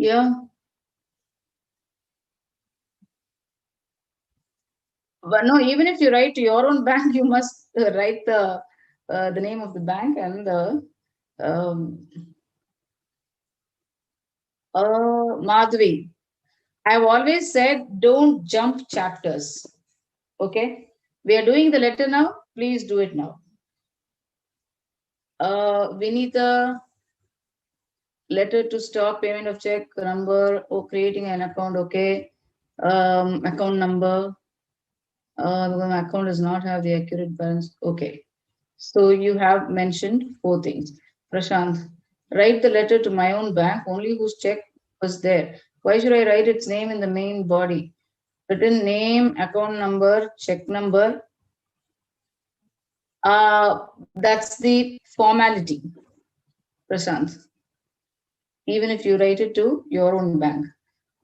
Yeah. But no, even if you write to your own bank, you must write the name of the bank and the um, Madhvi. I've always said don't jump chapters. Okay, we are doing the letter now. Please do it now. Vinita, letter to stop payment of check number or creating an account. Okay, account number. The account does not have the accurate balance. Okay. So you have mentioned four things. Prashant, write the letter to my own bank, only whose check was there. Why should I write its name in the main body? Written name, account number, check number. That's the formality, Prashant. Even if you write it to your own bank.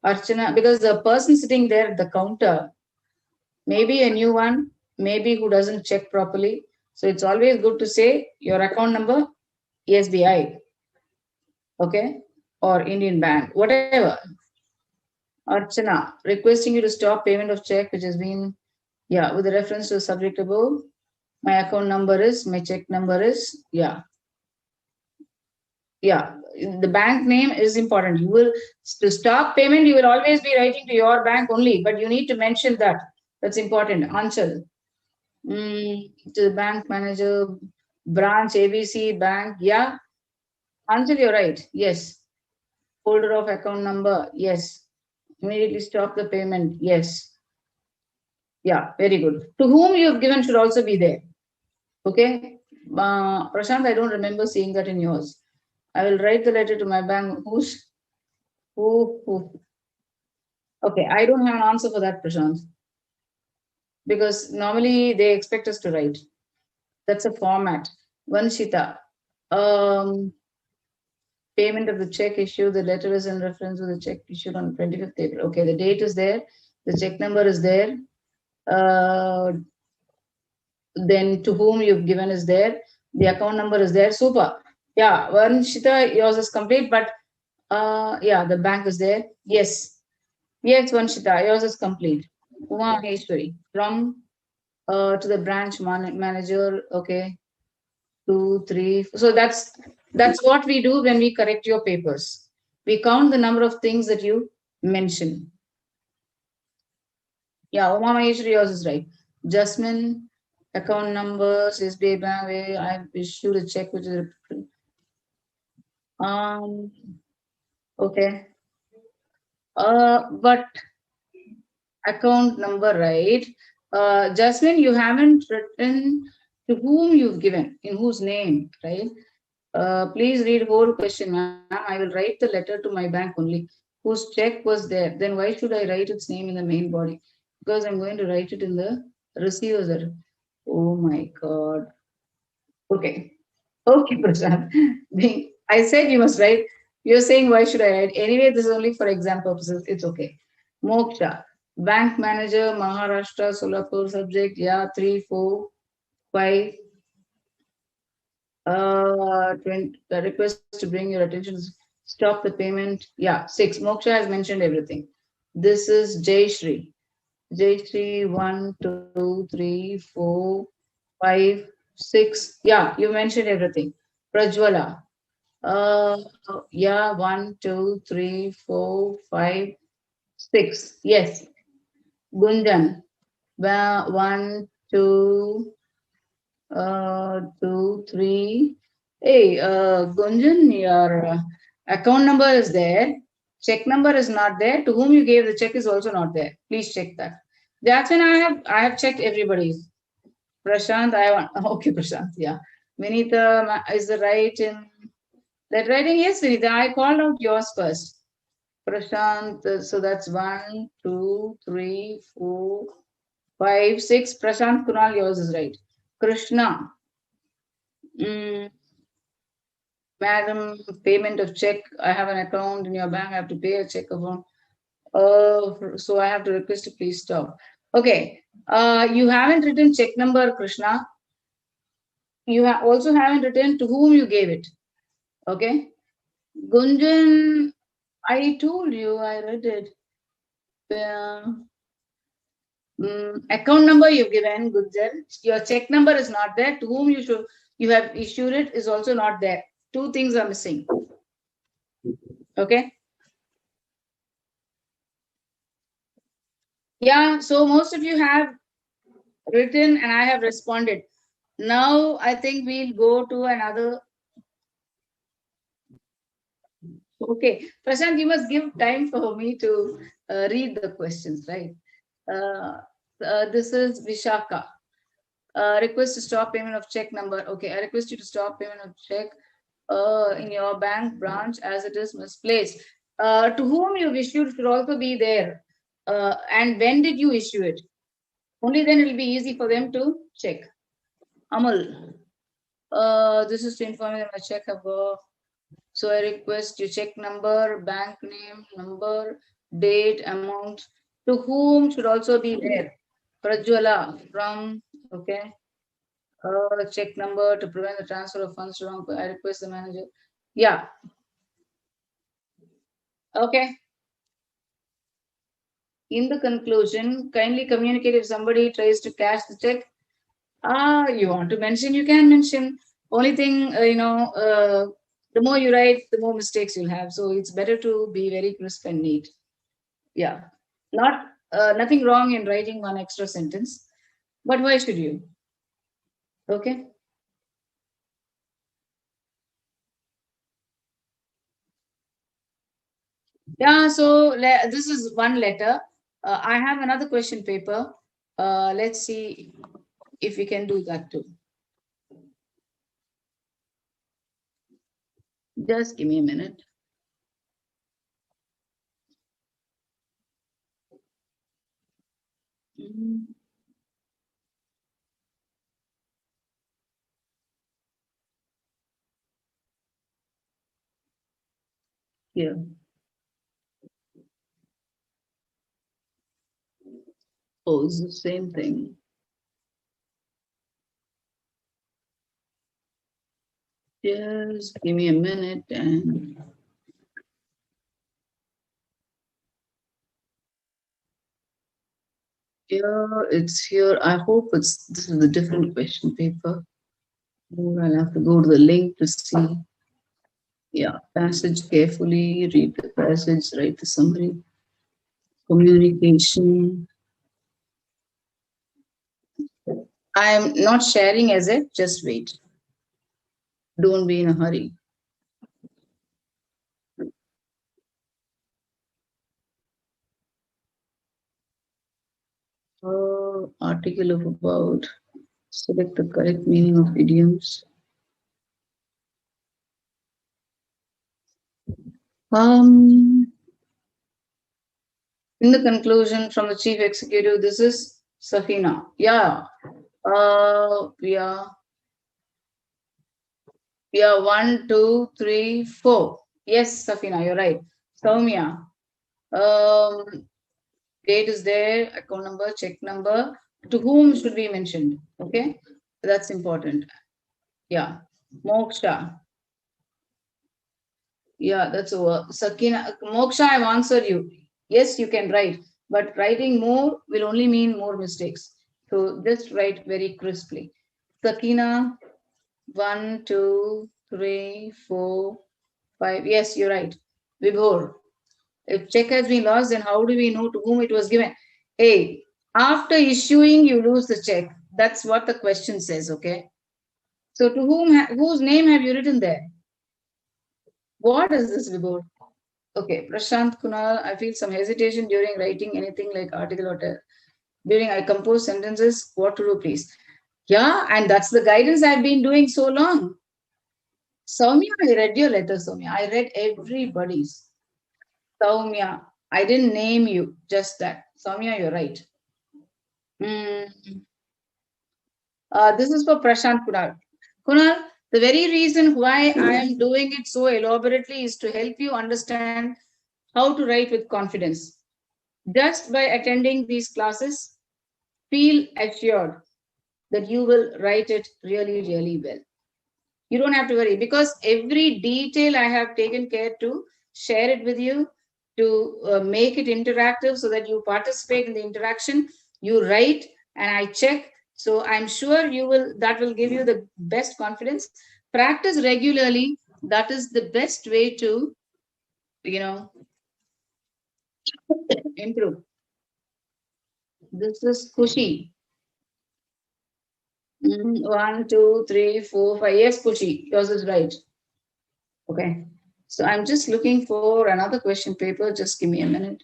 Archana, because the person sitting there at the counter, maybe a new one, maybe who doesn't check properly. So it's always good to say your account number, SBI, okay, or Indian Bank, whatever. Archana, requesting you to stop payment of check which has been, yeah, with the reference to the subject above. My account number is, my check number is, yeah. Yeah, the bank name is important. You will, to stop payment, you will always be writing to your bank only, but you need to mention that. That's important. Anchal, to the bank manager, branch ABC bank, yeah. Anchal, you're right. Yes. Holder of account number, yes. Immediately stop the payment, yes. Yeah, very good. To whom you have given should also be there. Okay. Prashant, I don't remember seeing that in yours. I will write the letter to my bank. Who? Okay, I don't have an answer for that, Prashant. Because normally they expect us to write. That's a format. Vanshita. Um, payment of the check issue. The letter is in reference to the check issued on 25th April. Okay, the date is there. The check number is there. Then to whom you've given is there. The account number is there. Super. Yeah, Vanshita, yours is complete, but yeah, the bank is there. Yes. Yes, Vanshita, yours is complete. Uma Maheshwari from to the branch manager. Okay, 2, 3. So that's what we do when we correct your papers. We count the number of things that you mention. Yeah, Uma Maheshwari, yours is right. Jasmine, account numbers, SBI Bank, I issued a check which is um okay. But account number, right? Jasmine, you haven't written to whom you've given, in whose name, right? Please read whole question, ma'am. I will write the letter to my bank only. Whose check was there? Then why should I write its name in the main body? Because I'm going to write it in the receiver's letter. Oh my God. Okay. Okay, Prashant. I said you must write. You're saying why should I write? Anyway, this is only for exam purposes. It's okay. Moksha. Bank manager, Maharashtra, Solapur subject. Yeah, 3, 4, 5. 20, the request to bring your attention. Stop the payment. Yeah, 6. Moksha has mentioned everything. This is Jay Shri. Jay Shri, 1, 2, 3, 4, 5, 6. Yeah, you mentioned everything. Prajwala. Uh, yeah, 1, 2, 3, 4, 5, 6. Yes. Gunjan. 1, 2, 2, 3. Hey, Gunjan, your account number is there. Check number is not there. To whom you gave the check is also not there. Please check that. That's when I have checked everybody's. Prashant, I want. Okay, Prashant. Yeah. Vinita is the right in that writing. Yes, Vinita. I called out yours first. Prashant. So that's 1, 2, 3, 4, 5, 6. Prashant Kunal, yours is right. Krishna. Mm, Madam, payment of check. I have an account in your bank. I have to pay a check amount. So I have to request to please stop. Okay. You haven't written check number, Krishna. You also haven't written to whom you gave it. Okay. Gunjan, I told you, I read it. Account number you've given, Gunjan. Your check number is not there. To whom you have issued it is also not there. Two things are missing. Okay. Yeah, so most of you have written and I have responded. Now I think we'll go to another. Okay, Prashant, you must give time for me to read the questions, right? Uh, this is Vishaka. Request to stop payment of check number. Okay, I request you to stop payment of check in your bank branch as it is misplaced. To whom you issued should also be there. And when did you issue it? Only then it will be easy for them to check. Amal, this is to inform you that my check have so I request you check number, bank name, number, date, amount. To whom should also be there. Prajwala from, okay. Check number to prevent the transfer of funds to wrong. I request the manager. Yeah. Okay. In the conclusion, kindly communicate if somebody tries to cash the check. You want to mention, you can mention. Only thing, the more you write, the more mistakes you'll have. So it's better to be very crisp and neat. Yeah. Not nothing wrong in writing one extra sentence, but why should you? Okay. Yeah. So this is one letter. I have another question paper. Let's see if we can do that too. Just give me a minute. Mm, Here. Oh, it's the same thing. Just give me a minute and here it's here. I hope this is a different question paper. Or I'll have to go to the link to see. Yeah, passage carefully, read the passage, write the summary. Communication. I'm not sharing as it, just wait. Don't be in a hurry. Article of about, select the correct meaning of idioms. In the conclusion from the chief executive, this is Safina. Yeah. Yeah. Yeah, 1, 2, 3, 4. Yes, Safina, you're right. Soumya. Date is there, account number, check number. To whom should be mentioned? Okay, that's important. Yeah. Moksha. Yeah, that's over. Sakina, Moksha, I've answered you. Yes, you can write, but writing more will only mean more mistakes. So just write very crisply. Sakina, 1, 2, 3, 4, 5. Yes, you're right. Vibhor. If check has been lost, then how do we know to whom it was given? Hey, after issuing, you lose the check. That's what the question says, okay? So to whom, whose name have you written there? What is this, Vibhor? Okay, Prashant Kunal, I feel some hesitation during writing anything like article or during I compose sentences. What to do, please? Yeah, and that's the guidance I've been doing so long. Soumya, I read your letter, Soumya. I read everybody's. Soumya, I didn't name you, just that. Soumya, you're right. This is for Prashant Kunal. Kunal, the very reason why I am doing it so elaborately is to help you understand how to write with confidence. Just by attending these classes, feel assured that you will write it really, really well. You don't have to worry because every detail I have taken care to share it with you, to make it interactive so that you participate in the interaction, you write and I check. So I'm sure you will, that will give you the best confidence. Practice regularly. That is the best way to, you know, improve. This is Kushi. 1, 2, 3, 4, 5. Yes, Kushi, yours is right. Okay. So I'm just looking for another question paper. Just give me a minute.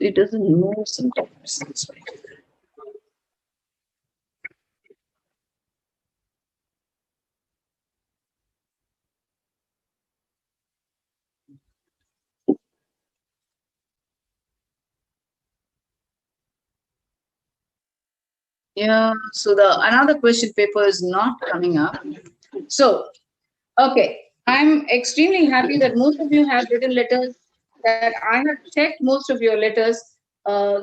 It doesn't move sometimes. That's why. Yeah. So the another question paper is not coming up. So okay, I'm extremely happy that most of you have written letters. That I have checked most of your letters,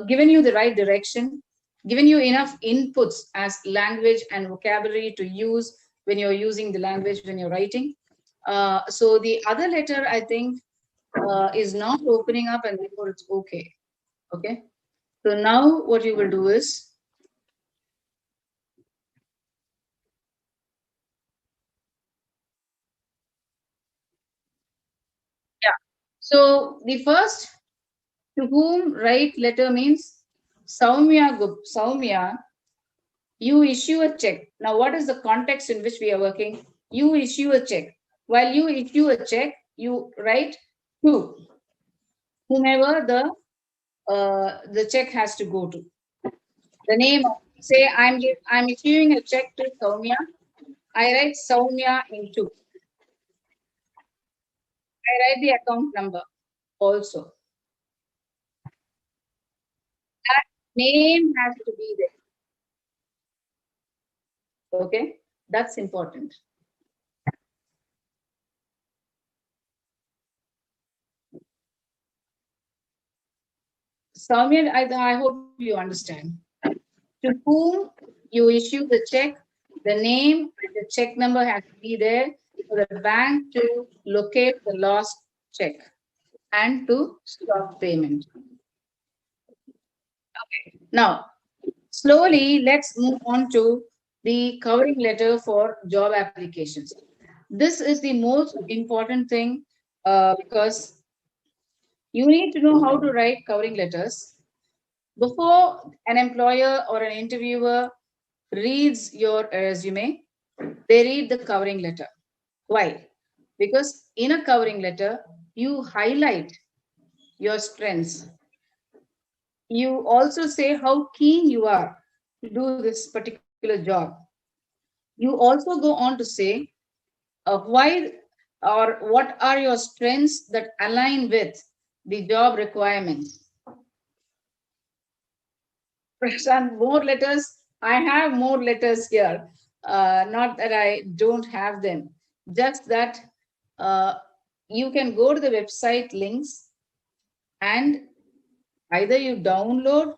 given you the right direction, given you enough inputs as language and vocabulary to use when you're using the language when you're writing. So the other letter, I think, is not opening up, and therefore it's okay. Okay. So now what you will do is, yeah. So the first to whom write letter means Saumya Saumya, you issue a check. Now, what is the context in which we are working? You issue a check. While you issue a check, you write to whomever the check has to go to. The name, say I'm issuing a check to Saumya. I write Saumya into. I write the account number also. That name has to be there. Okay, that's important. Soumya, I hope you understand. To whom you issue the check, the name and the check number has to be there for the bank to locate the lost check and to stop payment. Now, slowly, let's move on to the covering letter for job applications. This is the most important thing because you need to know how to write covering letters. Before an employer or an interviewer reads your resume, they read the covering letter. Why? Because in a covering letter, you highlight your strengths. You also say how keen you are to do this particular job. You also go on to say why or what are your strengths that align with the job requirements. And more letters, I have more letters here. Not that I don't have them, just that uh, you can go to the website links and either you download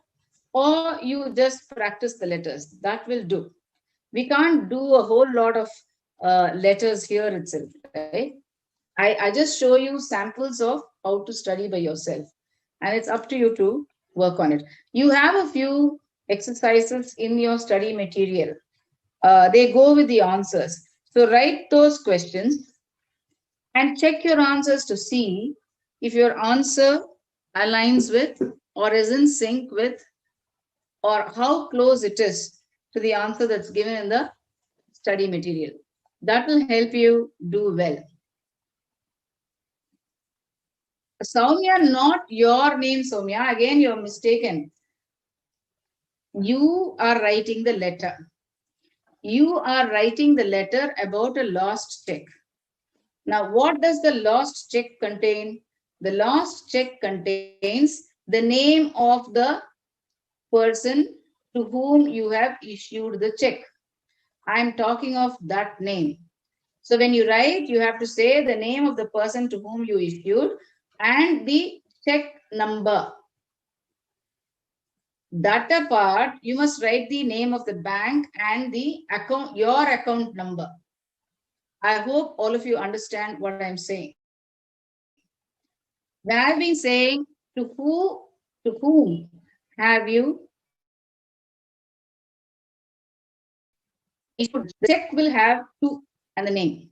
or you just practice the letters. That will do. We can't do a whole lot of letters here itself, right? I just show you samples of how to study by yourself, and it's up to you to work on it. You have a few exercises in your study material. They go with the answers. So write those questions and check your answers to see if your answer aligns with or is in sync with or how close it is to the answer that's given in the study material. That will help you do well. Soumya, not your name, Soumya. Again, you're mistaken. You are writing the letter. You are writing the letter about a lost check. Now, what does the lost check contain? The lost check contains the name of the person to whom you have issued the check. I'm talking of that name. So when you write, you have to say the name of the person to whom you issued and the check number. That apart, you must write the name of the bank and the account, your account number. I hope all of you understand what I'm saying. When I've been saying to whom have you issued, the check will have to and the name.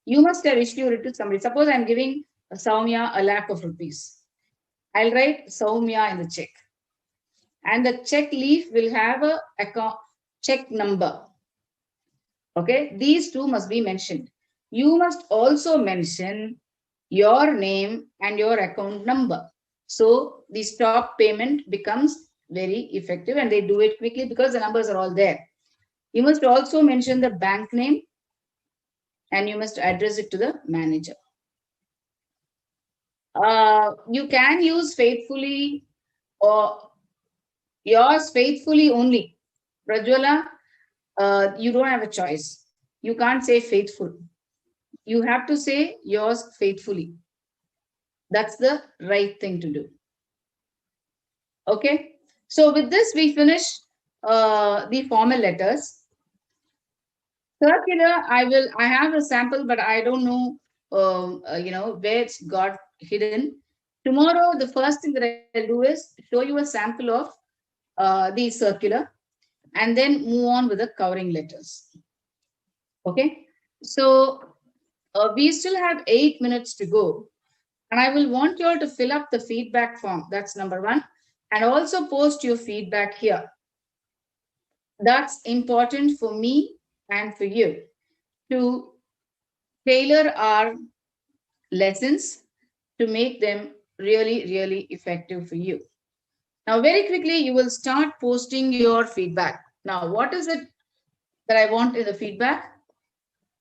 You must have issued it to somebody. Suppose I'm giving Soumya a lakh of rupees. I'll write Soumya in the check. And the check leaf will have a account check number. Okay, these two must be mentioned. You must also mention your name and your account number. So the stop payment becomes very effective and they do it quickly because the numbers are all there. You must also mention the bank name and you must address it to the manager. You can use faithfully or yours faithfully only. Prajwala, you don't have a choice. You can't say faithful. You have to say yours faithfully. That's the right thing to do. Okay. So with this, we finish the formal letters. Circular, I have a sample, but I don't know, where it's got hidden. Tomorrow, the first thing that I'll do is show you a sample of the circular and then move on with the covering letters. Okay. So we still have 8 minutes to go. And I will want you all to fill up the feedback form. That's number one. And also post your feedback here. That's important for me and for you to tailor our lessons to make them really, really effective for you. Now, very quickly, you will start posting your feedback. Now, what is it that I want in the feedback?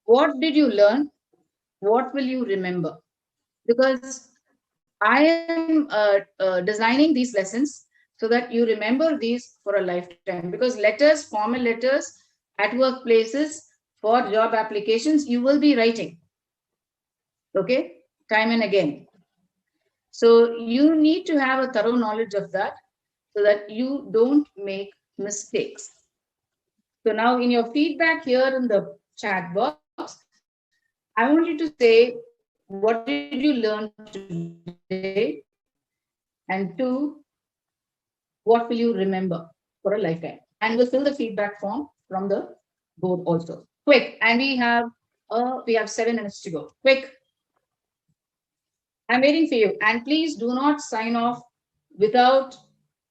What did you learn? What will you remember? Because I am designing these lessons so that you remember these for a lifetime. Because letters, formal letters at workplaces for job applications, you will be writing. Okay, time and again. So you need to have a thorough knowledge of that. so that you don't make mistakes. So now in your feedback here in the chat box, I want you to say, what did you learn today? And two, what will you remember for a lifetime? And we'll fill the feedback form from the board also. Quick. And we have 7 minutes to go. Quick. I'm waiting for you. And please do not sign off without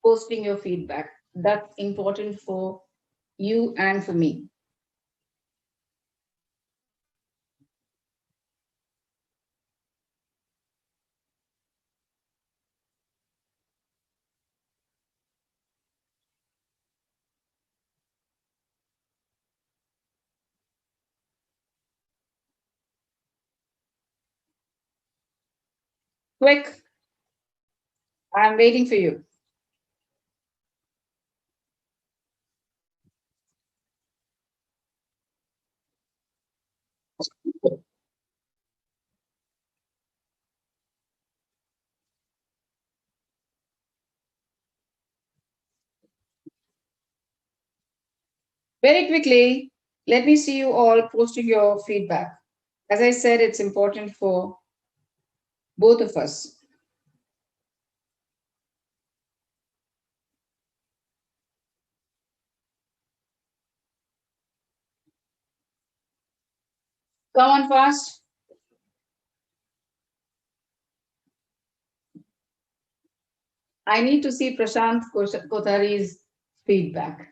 posting your feedback. That's important for you and for me. Quick. I'm waiting for you. Very quickly, let me see you all posting your feedback. As I said, it's important for both of us. Come on fast. I need to see Prashant Kothari's feedback.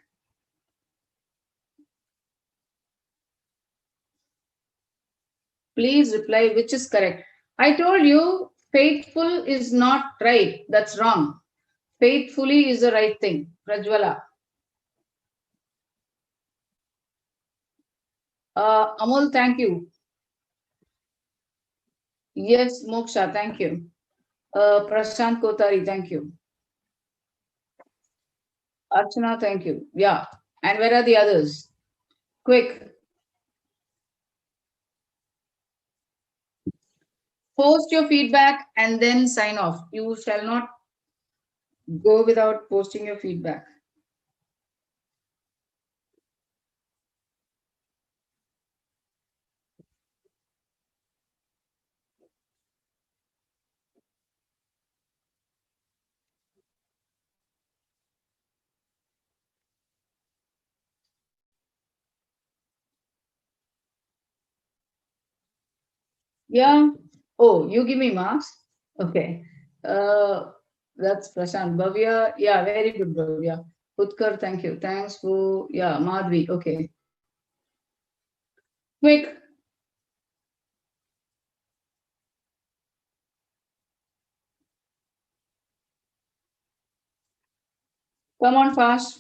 Please reply which is correct. I told you faithful is not right. That's wrong. Faithfully is the right thing. Prajwala. Amol, thank you. Yes, Moksha, thank you. Prashant Kothari, thank you. Archana, thank you. Yeah. And where are the others? Quick. Post your feedback and then sign off. You shall not go without posting your feedback. Yeah. Oh, you give me marks? Okay. That's Prashant. Bhavya. Yeah, very good, Bhavya. Utkar, thank you. Thanks for, yeah, Madhvi. Okay. Quick. Come on fast.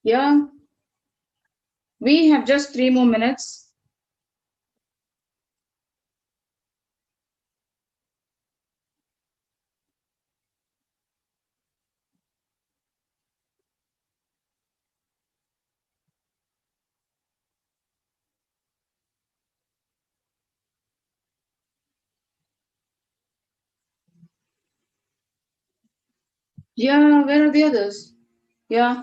Yeah. We have just 3 more minutes. Yeah, where are the others? Yeah.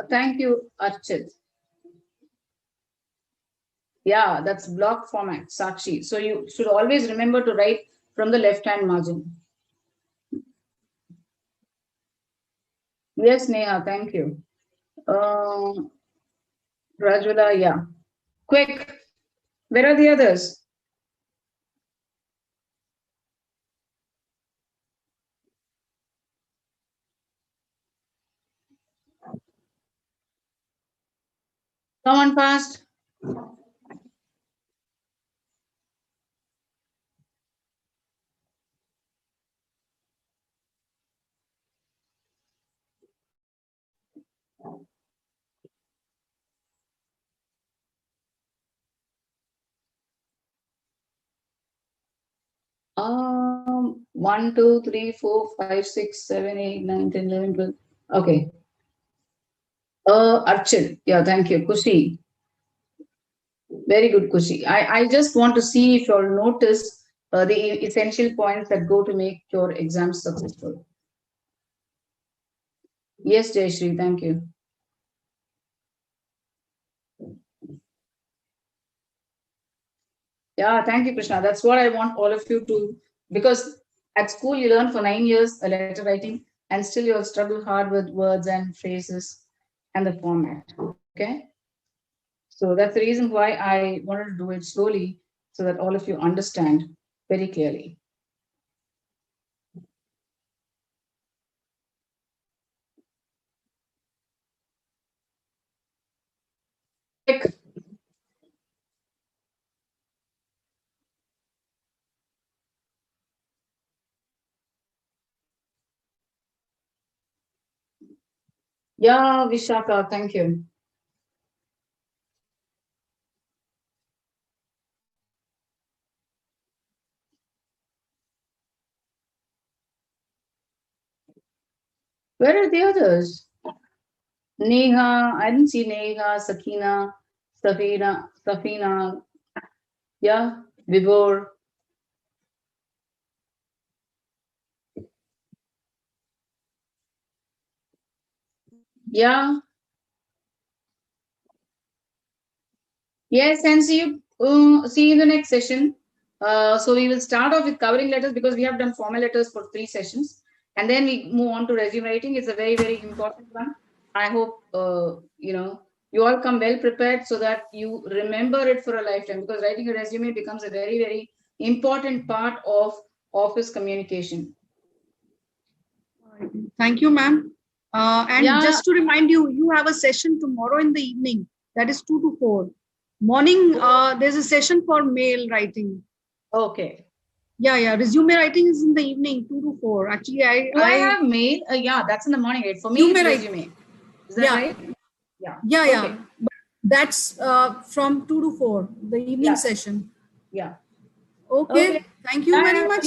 Thank you, Archit. Yeah, that's block format, Sakshi. So you should always remember to write from the left-hand margin. Yes, Neha, thank you. Rajula, yeah. Quick, where are the others? Come on fast. 1, 2, 3, 4, 5, 6, 7, 8, 9, 10, 11, 12. Okay. Archit. Yeah, thank you. Kushi. Very good, Kushi. I just want to see if you'll notice the essential points that go to make your exams successful. Yes, Jayashree, thank you. Yeah, thank you, Krishna. That's what I want all of you to, because at school you learn for 9 years a letter writing, and still you'll struggle hard with words and phrases and the format. Okay. So that's the reason why I wanted to do it slowly so that all of you understand very clearly. Yeah, Vishaka, thank you. Where are the others? Neha, I didn't see Neha, Sakina, Safina, yeah, Vibor. Yeah, yes, and see you in the next session. So we will start off with covering letters because we have done formal letters for 3 sessions, and then we move on to resume writing. It's a very, very important one. I hope you all come well prepared so that you remember it for a lifetime, because writing a resume becomes a very, very important part of office communication. Thank you, ma'am. And Yeah. just to remind you, you have a session tomorrow in the evening. That is 2 to 4. Morning, there's a session for mail writing. Okay. Yeah. Resume writing is in the evening, 2 to 4. Actually, I have mail. Yeah, that's in the morning. Right? For me, it's resume. Is that right? Yeah. But that's from 2 to 4, the evening session. Yeah. Okay. Thank you very much.